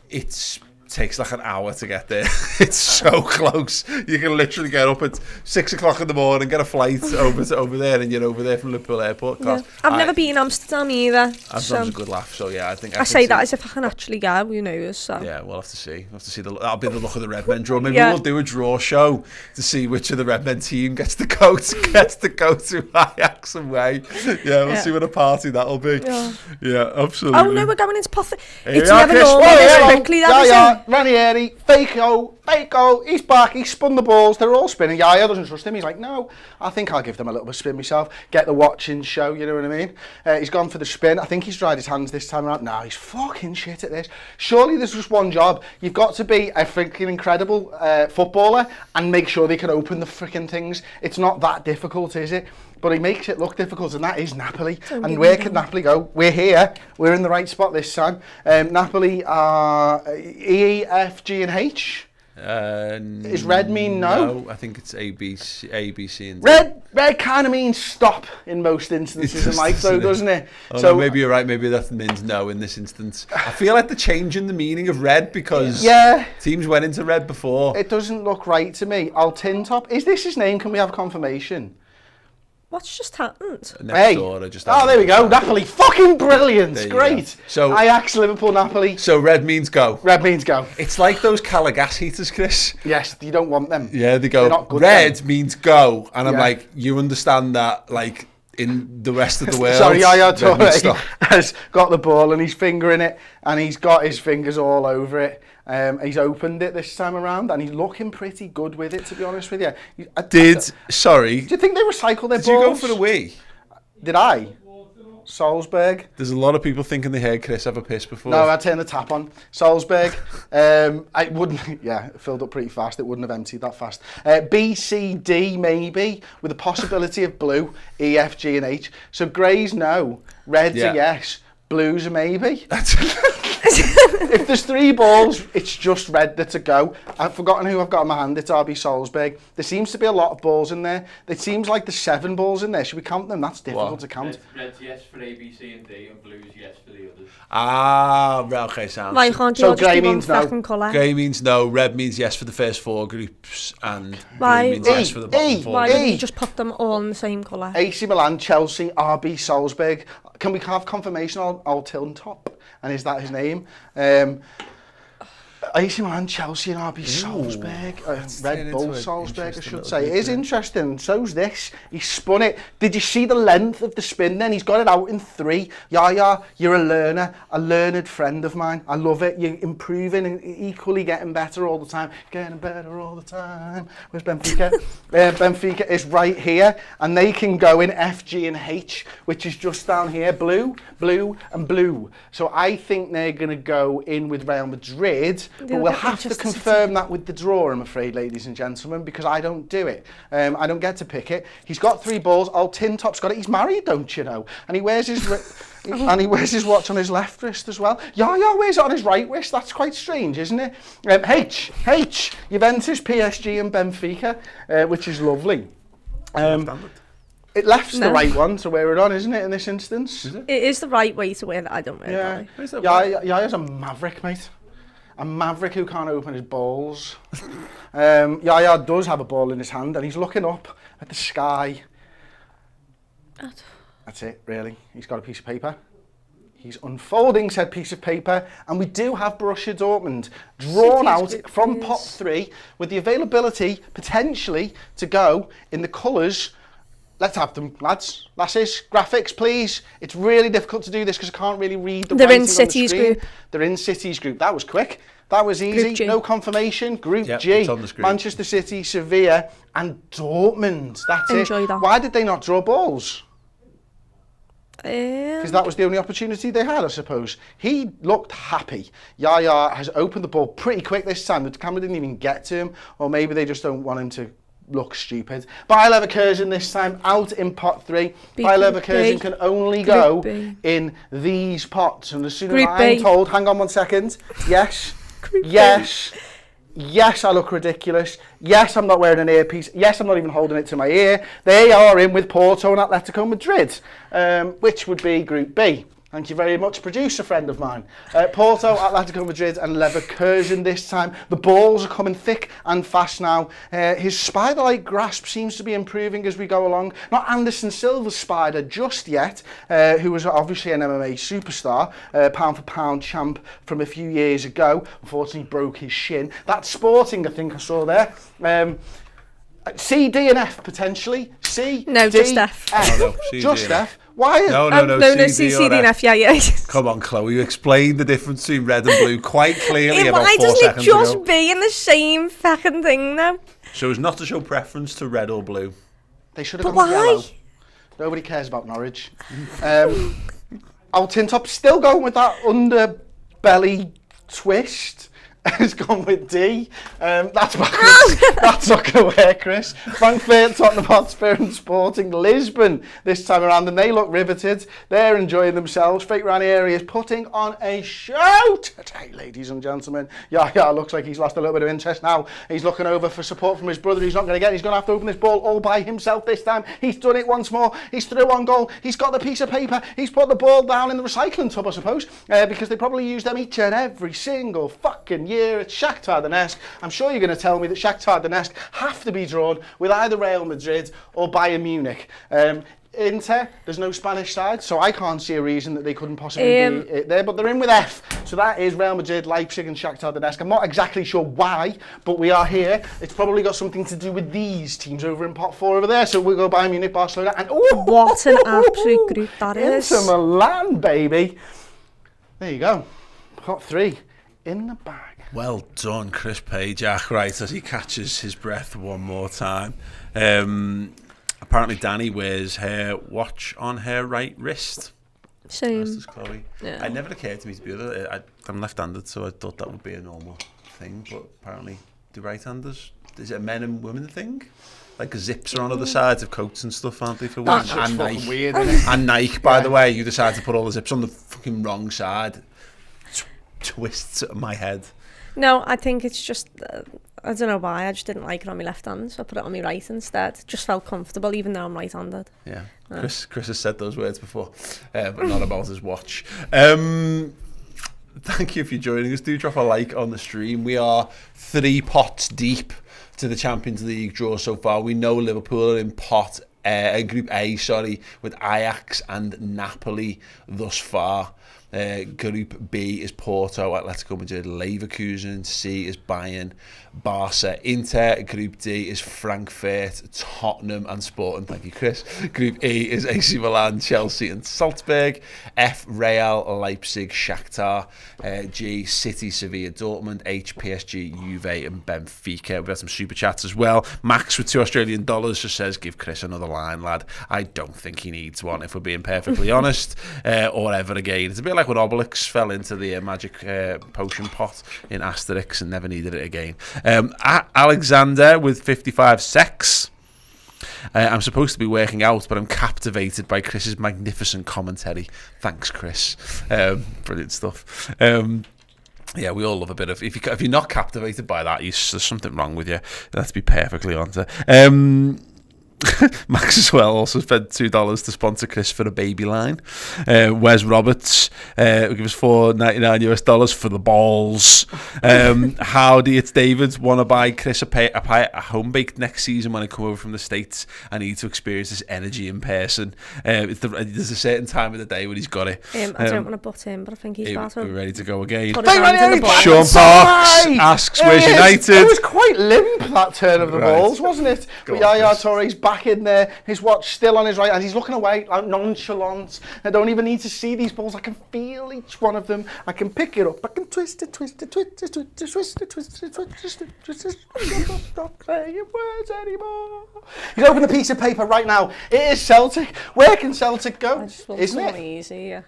it takes like an hour to get there. It's so close. You can literally get up at 6 o'clock in the morning, get a flight over there, and you're over there from Liverpool Airport. Yeah. I've never been in Amsterdam either. Amsterdam's a good laugh. So yeah, I think I say that as if I can actually go. Who knows? So. Yeah, we'll have to see. We'll have to see. That'll be the look of the Redmen draw. Maybe Yeah. we'll do a draw show to see which of the Redmen team gets to go to Ajax away. Yeah, we'll see what a party that'll be. Yeah, absolutely. Oh no, we're going into Poth. Here It's we are, never Chris. normal Whoa, this yeah. quickly. That was Ranieri, Fako, he's back, he's spun the balls, they're all spinning. Yaya doesn't trust him, he's like, no, I think I'll give them a little bit of spin myself, get the watching show, you know what I mean? He's gone for the spin, I think he's tried his hands this time around. No, he's fucking shit at this. Surely there's just one job, you've got to be a freaking incredible footballer and make sure they can open the freaking things. It's not that difficult, is it? But he makes it look difficult, and that is Napoli. And where can Napoli go? We're here. We're in the right spot this time. Napoli are E, F, G, and H. Is red mean no? No, I think it's A, B, C, and D. Red kind of means stop in most instances in life, though, doesn't it? Oh, so no, maybe you're right. Maybe that means no in this instance. I feel like they're changing the meaning of red because teams went into red before. It doesn't look right to me. Altintop. Is this his name? Can we have confirmation? What's just happened? There we go. Napoli. Fucking brilliant. Great. So Ajax, Liverpool, Napoli. So red means go. Red means go. It's like those Cala gas heaters, Chris. Yes, you don't want them. Yeah, they go. Not good red then. means go. And I'm like, you understand that, like, in the rest of the world. Sorry, Yaya Toure has got the ball and he's fingering it and he's got his fingers all over it. He's opened it this time around and he's looking pretty good with it, to be honest with you. Sorry. Do you think they recycle their balls? Did you go for the wee? Did I? Salzburg. There's a lot of people thinking they heard Chris have a piss before. No, I turned the tap on. Salzburg. I wouldn't. Yeah, it filled up pretty fast. It wouldn't have emptied that fast. B, C, D maybe, with the possibility of blue. E, F, G, and H. So greys no, reds a yes, blues a maybe. If there's 3 balls, it's just red that's a go. I've forgotten who I've got in my hand. It's RB Salzburg. There seems to be a lot of balls in there. It seems like there's 7 balls in there. Should we count them? That's difficult to count. Red's yes for A, B, C, and D, and blue's yes for the others. Okay, sounds. Why can't you So all just grey be one means no. fucking colour? Grey means no, red means yes for the first 4 groups, and Why- blue means yes for the bottom 4. Why E. don't you just put them all in the same colour? AC Milan, Chelsea, RB Salzburg. Can we have confirmation on Old Tilntop? And is that his name? AC Milan, Chelsea and RB Salzburg. Red Bull Salzburg, I should say. It is interesting. So's this. He spun it. Did you see the length of the spin then? He's got it out in 3. Yeah, you're a learner, a learned friend of mine. I love it. You're improving and equally getting better all the time. Getting better all the time. Where's Benfica? Benfica is right here. And they can go in F, G and H, which is just down here. Blue, blue and blue. So I think they're going to go in with Real Madrid. But we'll have to confirm that with the draw, I'm afraid, ladies and gentlemen, because I don't do it. I don't get to pick it. He's got 3 balls. Old Tintop's got it. He's married, don't you know? And he wears his and he wears his watch on his left wrist as well. Yaya wears it on his right wrist. That's quite strange, isn't it? H, Juventus, PSG and Benfica, which is lovely. It left's the right one to wear it on, isn't it, in this instance? Is it? It is the right way to wear it. I don't wear it. Yaya's a maverick, mate. A maverick who can't open his balls. Yaya does have a ball in his hand and he's looking up at the sky. That's it, really. He's got a piece of paper. He's unfolding said piece of paper, and we do have Borussia Dortmund drawn out from pot 3 with the availability potentially to go in the colours. Let's have them, lads. Lasses, graphics, please. It's really difficult to do this because I can't really read the They're in writing on the City's screen. group. They're in City's group. That was quick. That was easy. Group G. No confirmation. Group Yep, G. it's on the screen. Manchester City, Sevilla, and Dortmund. That's Enjoy it. that. Why did they not draw balls? Because Because that was the only opportunity they had, I suppose. He looked happy. Yaya has opened the ball pretty quick this time. The camera didn't even get to him, or maybe they just don't want him to look stupid. Bayer Leverkusen this time out in pot 3. Bayer Leverkusen can only go in these pots, and as soon as I'm told, hang on 1 second. Yes, yes. Yes, I look ridiculous. Yes, I'm not wearing an earpiece. Yes, I'm not even holding it to my ear. They are in with Porto and Atletico Madrid, which would be Group B. Thank you very much, producer friend of mine. Porto, Atletico Madrid and Leverkusen this time. The balls are coming thick and fast now. His spider-like grasp seems to be improving as we go along. Not Anderson Silva's spider just yet, who was obviously an MMA superstar, pound for pound champ from a few years ago. Unfortunately, broke his shin. That's Sporting, I think I saw there. C, D and F potentially. C, No, D, just F. No, C, Just D and F. Why? No, C, D and F, yeah. Come on, Chloe, you explained the difference between red and blue quite clearly Yeah, about why 4 doesn't it seconds just ago. be in the same fucking thing now? So as not to show preference to red or blue. They should have But gone with why? yellow. Nobody cares about Norwich. Old Tintop still going with that underbelly twist. Has gone with D. That's backwards. That's not going to work, Chris. Frankfurt, Tottenham Hotspur and Sporting Lisbon this time around, and they look riveted. They're enjoying themselves. Fake Ranieri is putting on a show today, ladies and gentlemen. Yeah, looks like he's lost a little bit of interest now. He's looking over for support from his brother. He's not going to get it. He's going to have to open this ball all by himself this time. He's done it once more. He's through on goal. He's got the piece of paper. He's put the ball down in the recycling tub, I suppose, because they probably use them each and every single fucking year. It's Shakhtar Donetsk. I'm sure you're going to tell me that Shakhtar Donetsk have to be drawn with either Real Madrid or Bayern Munich. Inter, there's no Spanish side, so I can't see a reason that they couldn't possibly be there, but they're in with F. So that is Real Madrid, Leipzig and Shakhtar Donetsk. I'm not exactly sure why, but we are here. It's probably got something to do with these teams over in pot 4 over there. So we'll go Bayern Munich, Barcelona, and What an absolute group that is. Inter Milan, baby. There you go. Pot 3 in the bag. Well done, Chris Pajak, right, as he catches his breath one more time. Apparently Danny wears her watch on her right wrist. Same. As does Chloe. Yeah. It never occurred to me to be other. I'm left-handed, so I thought that would be a normal thing. But apparently, do right-handers? Is it a men and women thing? Like zips are on other sides of coats and stuff, aren't they? For women? That's just And fucking Nike. weird, isn't it? And Nike, by the way, you decide to put all the zips on the fucking wrong side. Twists my head. No, I think it's just, I don't know why, I just didn't like it on my left hand, so I put it on my right instead. Just felt comfortable, even though I'm right-handed. Yeah, Chris has said those words before, but not about his watch. Thank you for joining us. Do drop a like on the stream. We are 3 pots deep to the Champions League draw so far. We know Liverpool are in Group A, with Ajax and Napoli thus far. Group B is Porto, Atletico Madrid, Leverkusen. C is Bayern, Barca, Inter. Group D is Frankfurt, Tottenham and Sporting. Thank you, Chris. Group E is AC Milan, Chelsea and Salzburg. F, Real, Leipzig, Shakhtar. G, City, Sevilla, Dortmund. H, PSG, Juve and Benfica. We've had some super chats as well. Max with $2 just says, give Chris another line, lad. I don't think he needs one, if we're being perfectly honest, or ever again. It's a bit like when Obelix fell into the magic potion pot in Asterix and never needed it again. Alexander with 55 secs. I'm supposed to be working out, but I'm captivated by Chris's magnificent commentary. Thanks, Chris. Brilliant stuff. Yeah, we all love a bit of... If you're not captivated by that, there's something wrong with you. Let's be perfectly honest. Max as well also spent $2 to sponsor Chris for a baby line. Wes Roberts will give us $4.99 for the balls. Howdy, it's David. Want to buy Chris a home baked next season when I come over from the States. I need to experience this energy in person. There's a certain time of the day when he's got it. I don't want to butt in, but I think he's about to. We're ready to go again. Put his hands in the ball. Sean Parks asks, where's United? It was quite limp, that turn of the balls, wasn't it? But Yaya Touré's back in there, his watch still on his right hand, he's looking away, like nonchalant. I don't even need to see these balls, I can feel each one of them, I can pick it up, I can twist it, stop saying words anymore. He's open a piece of paper right now, it is Celtic. Where can Celtic go? Isn't it? Easy, yeah.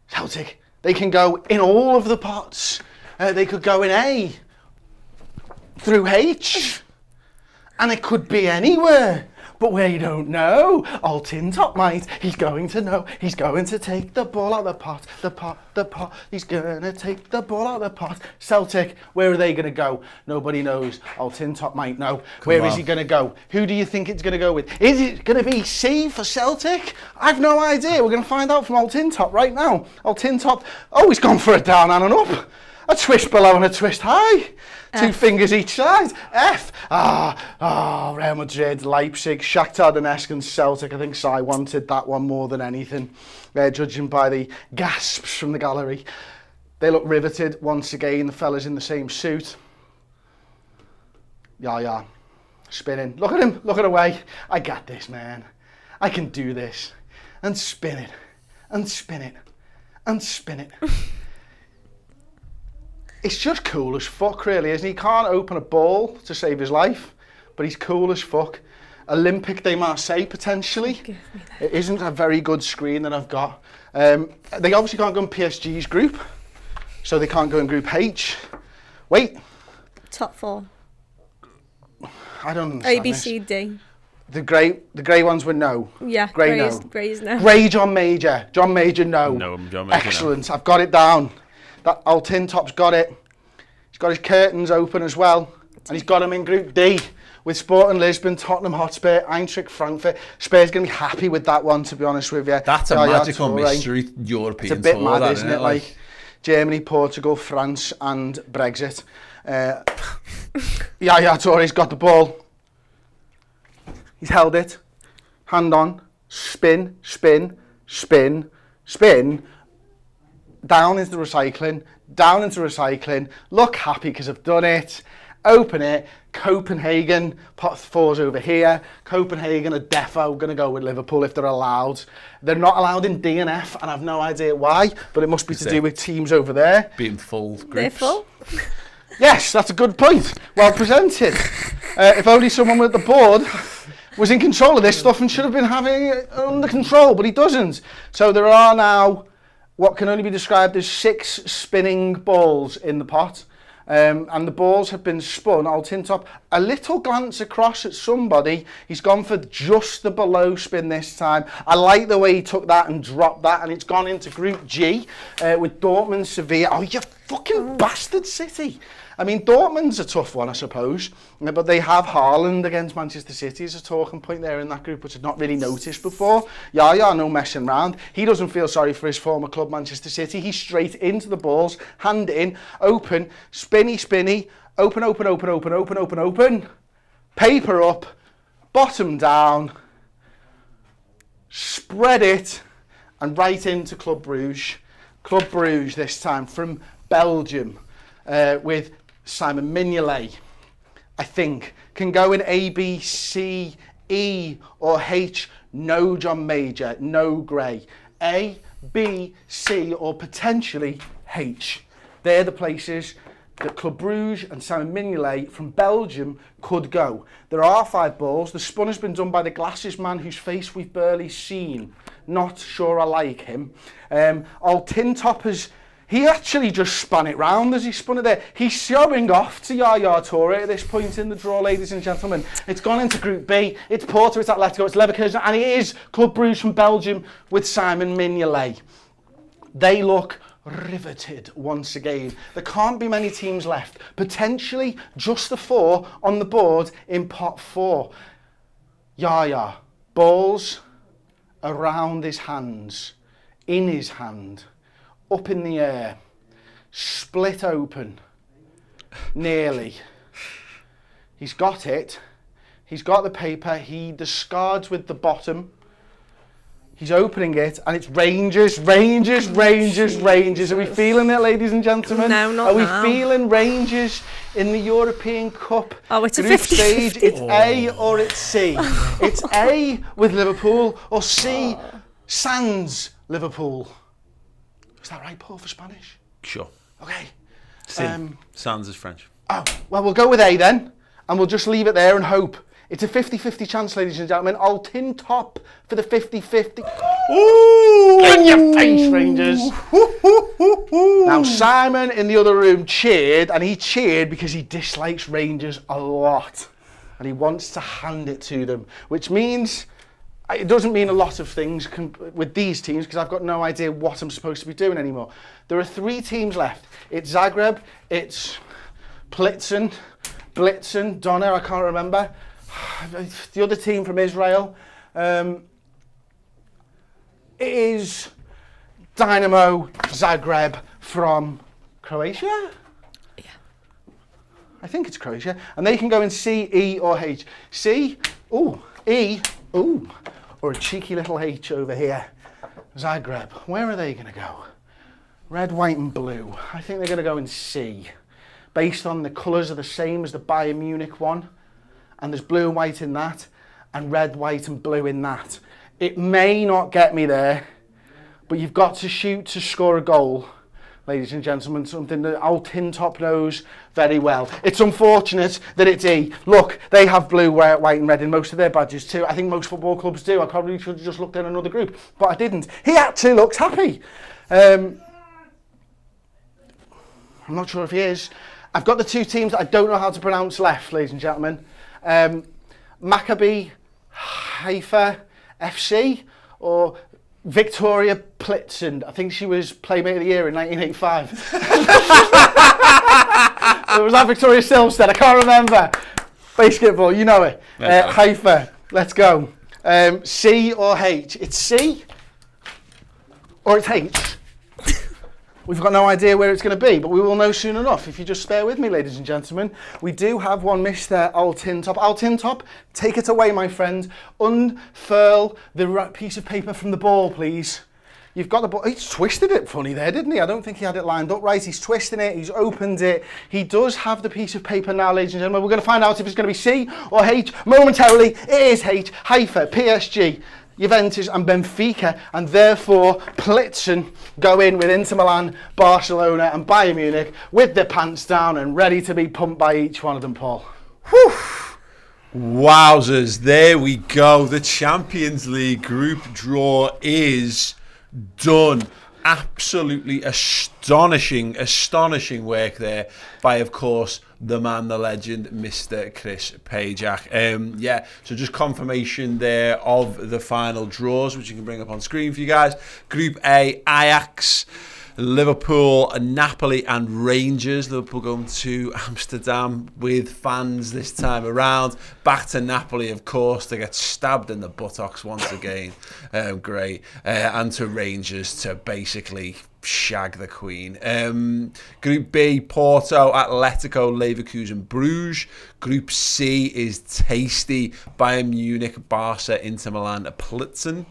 Celtic, they can go in all of the pots. They could go in A through H. And it could be anywhere, but we don't know. Old Tin Top might. He's going to know. He's going to take the ball out of the pot. He's going to take the ball out of the pot. Celtic, where are they going to go? Nobody knows. Old Tin Top might know. Where is he going to go? Who do you think it's going to go with? Is it going to be C for Celtic? I've no idea. We're going to find out from Old Tin Top right now. Old Tin Top, he's gone for a down and an up. A twist below and a twist high. Two fingers each side. F. Real Madrid, Leipzig, Shakhtar Donetsk and Celtic. I think Si wanted that one more than anything. Judging by the gasps from the gallery. They look riveted once again. The fellas in the same suit. Yeah. Spinning. Look at him. Looking away. I got this, man. I can do this. And spin it. And spin it. And spin it. It's just cool as fuck, really, isn't he? He can't open a ball to save his life, but he's cool as fuck. Olympique de Marseille, potentially. It isn't a very good screen that I've got. They obviously can't go in PSG's group, so they can't go in Group H. Wait. Top 4. I don't understand A, B, C, D. The grey ones were no. Yeah, grey no. Grey's no. Grey John Major. John Major, no. No, John Major, excellent. No. I've got it down. That old Tin Top's got it. He's got his curtains open as well. And he's got them in Group D with Sporting Lisbon, Tottenham Hotspur, Eintracht Frankfurt. Spurs going to be happy with that one, to be honest with you. That's a magical mystery European It's a bit tour, mad, isn't it? Like Germany, Portugal, France and Brexit. Yaya Touré's got the ball. He's held it. Hand on. Spin, spin, spin, spin. Down into recycling, down into recycling. Look happy because I've done it. Open it. Copenhagen, pot 4's over here. Copenhagen are defo going to go with Liverpool if they're allowed. They're not allowed in D and F, and I've no idea why, but it must be to do with teams over there. Being full groups. They're full? Yes, that's a good point. Well presented. If only someone with the board was in control of this stuff and should have been having it under control, but he doesn't. So there are now what can only be described as 6 spinning balls in the pot. And the balls have been spun. Altintop, a little glance across at somebody. He's gone for just the below spin this time. I like the way he took that and dropped that, and it's gone into Group G with Dortmund, Sevilla. Oh, you fucking bastard, City. I mean, Dortmund's a tough one, I suppose, but they have Haaland against Manchester City as a talking point there in that group, which I've not really noticed before. Yeah, no messing around. He doesn't feel sorry for his former club, Manchester City. He's straight into the balls, hand in, open, spinny, open, paper up, bottom down, spread it, and right into Club Brugge. Club Brugge this time from Belgium with Simon Mignolet, I think, can go in A, B, C, E or H. No John Major, no Gray. A, B, C or potentially H. They're the places that Club Brugge and Simon Mignolet from Belgium could go. There are 5 balls. The spun has been done by the glasses man whose face we've barely seen. Not sure I like him. Altintop has... He actually just spun it round as he spun it there. He's showing off to Yaya Toure at this point in the draw, ladies and gentlemen. It's gone into Group B. It's Porto, it's Atletico, it's Leverkusen, and it is Club Brugge from Belgium with Simon Mignolet. They look riveted once again. There can't be many teams left. Potentially just the 4 on the board in pot 4. Yaya, balls around his hands, in his hand. Up in the air, split open, nearly. He's got it. He's got the paper. He discards with the bottom. He's opening it, and it's Rangers. Are we feeling it, ladies and gentlemen? No, not Are we now. feeling Rangers in the European Cup? Oh, it's a group 50-50. stage? It's A or it's C. It's A with Liverpool or C, sans Liverpool. Is that right, Paul, for Spanish? Sure. Okay. Sounds is French. Oh, well, we'll go with A then, and we'll just leave it there and hope. It's a 50-50 chance, ladies and gentlemen. Altintop for the 50-50. Ooh! In your face, Rangers. Now, Simon in the other room cheered, and he cheered because he dislikes Rangers a lot. And he wants to hand it to them, which means... It doesn't mean a lot of things with these teams because I've got no idea what I'm supposed to be doing anymore. There are 3 teams left. It's Zagreb, it's Blitzen, Donner, I can't remember. The other team from Israel. It is Dynamo Zagreb from Croatia? Yeah. I think it's Croatia. And they can go in C, E or H. C, ooh, E, ooh. Or a cheeky little H over here. Zagreb. Where are they going to go? Red, white and blue. I think they're going to go in C. Based on the colours are the same as the Bayern Munich one. And there's blue and white in that. And red, white and blue in that. It may not get me there. But you've got to shoot to score a goal. Ladies and gentlemen, something that Altintop knows very well. It's unfortunate that it's E. Look, they have blue, white and red in most of their badges too. I think most football clubs do. I probably should have just looked in another group, but I didn't. He actually looks happy. I'm not sure if he is. I've got the 2 teams that I don't know how to pronounce left, ladies and gentlemen. Maccabi Haifa FC or... Victoria Plitzen. I think she was Playmate of the Year in 1985. Or was that Victoria Silvstedt? I can't remember. Basketball, you know it. Haifa, let's go. C or H? It's C or it's H. We've got no idea where it's going to be, but we will know soon enough. If you just bear with me, ladies and gentlemen. We do have one Mr. Altintop. Altintop, take it away, my friend. Unfurl the piece of paper from the ball, please. You've got the ball. He's twisted it funny there, didn't he? I don't think he had it lined up right. He's twisting it. He's opened it. He does have the piece of paper now, ladies and gentlemen. We're going to find out if it's going to be C or H momentarily. It is H. Haifa, PSG. Juventus and Benfica, and therefore Plitzen go in with Inter Milan, Barcelona and Bayern Munich with their pants down and ready to be pumped by each one of them, Paul. Whew. Wowzers, there we go. The Champions League group draw is done. Absolutely astonishing work there by, of course, the man, the legend, Mr. Chris Pajak. So just confirmation there of the final draws, which you can bring up on screen for you guys. Group A, Ajax, Liverpool, Napoli and Rangers. Liverpool going to Amsterdam with fans this time around. Back to Napoli, of course, to get stabbed in the buttocks once again. Great. And to Rangers to basically shag the Queen. Group B, Porto, Atletico, Leverkusen, Bruges. Group C is tasty. Bayern Munich, Barca, Inter Milan, Plitzen.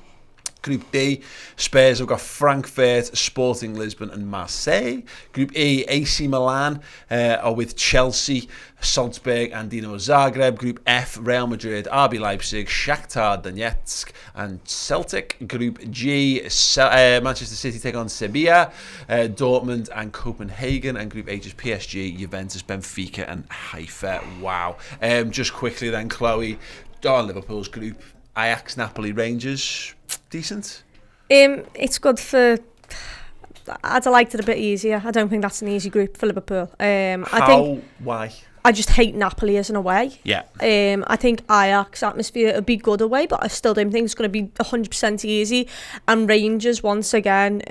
Group D, Spurs have got Frankfurt, Sporting Lisbon and Marseille. Group E, AC Milan are with Chelsea, Salzburg and Dinamo Zagreb. Group F, Real Madrid, RB Leipzig, Shakhtar Donetsk and Celtic. Group G, Manchester City take on Sevilla, Dortmund and Copenhagen. And Group H is PSG, Juventus, Benfica and Haifa. Wow. Just quickly then, Chloe, Liverpool's group, Ajax, Napoli, Rangers, decent? It's good for... I'd have liked it a bit easier. I don't think that's an easy group for Liverpool. Why? I just hate Napoli as an away. Yeah. I think Ajax atmosphere would be good away, but I still don't think it's going to be 100% easy. And Rangers, once again,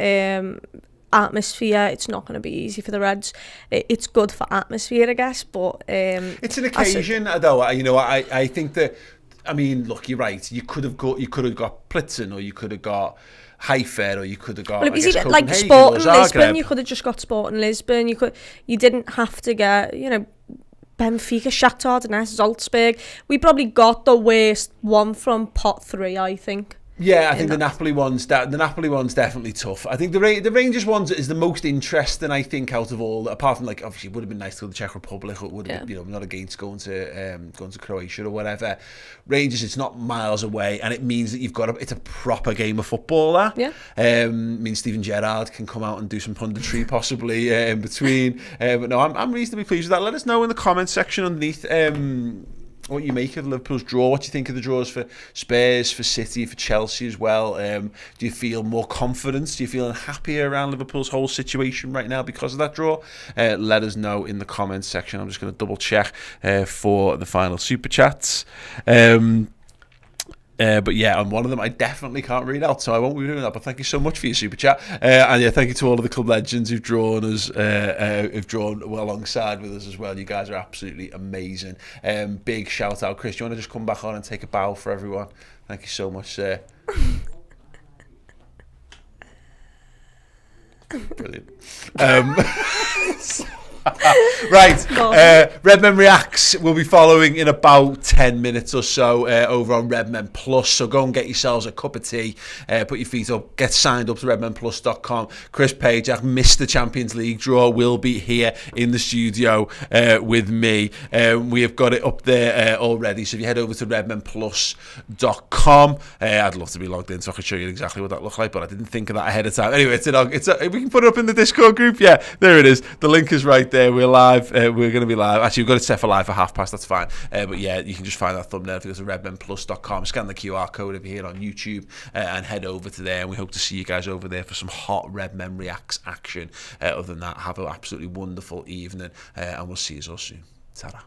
atmosphere, it's not going to be easy for the Reds. It's good for atmosphere, I guess, but... it's an occasion, though. I think that... I mean, look, you're right. You could have got Plitzen, or you could have got Haifa, or you could have got. Well, it was either like Sporting Lisbon. You could have just got Sporting Lisbon. You didn't have to get, Benfica, Shakhtar Donetsk, Salzburg. We probably got the worst one from pot 3, I think. Yeah, I think the Napoli one's definitely tough. I think the Rangers ones is the most interesting, I think, out of all. Apart from, like, obviously it would have been nice to go to the Czech Republic, or it would have been, not against going to Croatia or whatever. Rangers, it's not miles away, and it means that it's a proper game of football. That means Steven Gerrard can come out and do some punditry possibly in between. But no, I'm reasonably pleased with that. Let us know in the comments section underneath. What you make of Liverpool's draw, what you think of the draws for Spurs, for City, for Chelsea as well. Do you feel more confidence? Do you feel happier around Liverpool's whole situation right now because of that draw? Let us know in the comments section. I'm just going to double check for the final super chats. But yeah, on one of them I definitely can't read out, so I won't be doing that. But thank you so much for your super chat, and yeah, thank you to all of the club legends who've drawn us, who've drawn alongside with us as well. You guys are absolutely amazing. Big shout out, Chris. Do you want to just come back on and take a bow for everyone? Thank you so much, sir. Brilliant. Right, Redmen Reacts will be following in about 10 minutes or so over on Redmen Plus, so go and get yourselves a cup of tea, put your feet up, get signed up to redmenplus.com. Chris Pajak, Mr. Champions League draw, will be here in the studio with me. We have got it up there already, so if you head over to redmenplus.com, I'd love to be logged in so I could show you exactly what that looks like, but I didn't think of that ahead of time. Anyway, we can put it up in the Discord group. Yeah, there it is. The link is right there. We're live. We're going to be live. Actually, we've got it set for live for past. That's fine. But yeah, you can just find that thumbnail if you go to redmenplus.com. Scan the QR code if you're here on YouTube and head over to there. And we hope to see you guys over there for some hot Redmen Reacts action. Other than that, have an absolutely wonderful evening, and we'll see you all soon. Ta-ra.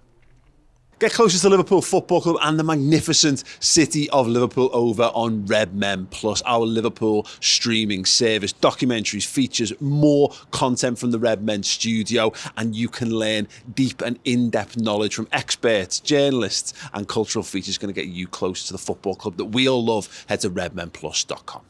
Get closer to Liverpool Football Club and the magnificent city of Liverpool over on Redmen Plus, our Liverpool streaming service. Documentaries, features, more content from the Redmen studio, and you can learn deep and in-depth knowledge from experts, journalists, and cultural features going to get you close to the football club that we all love. Head to redmenplus.com.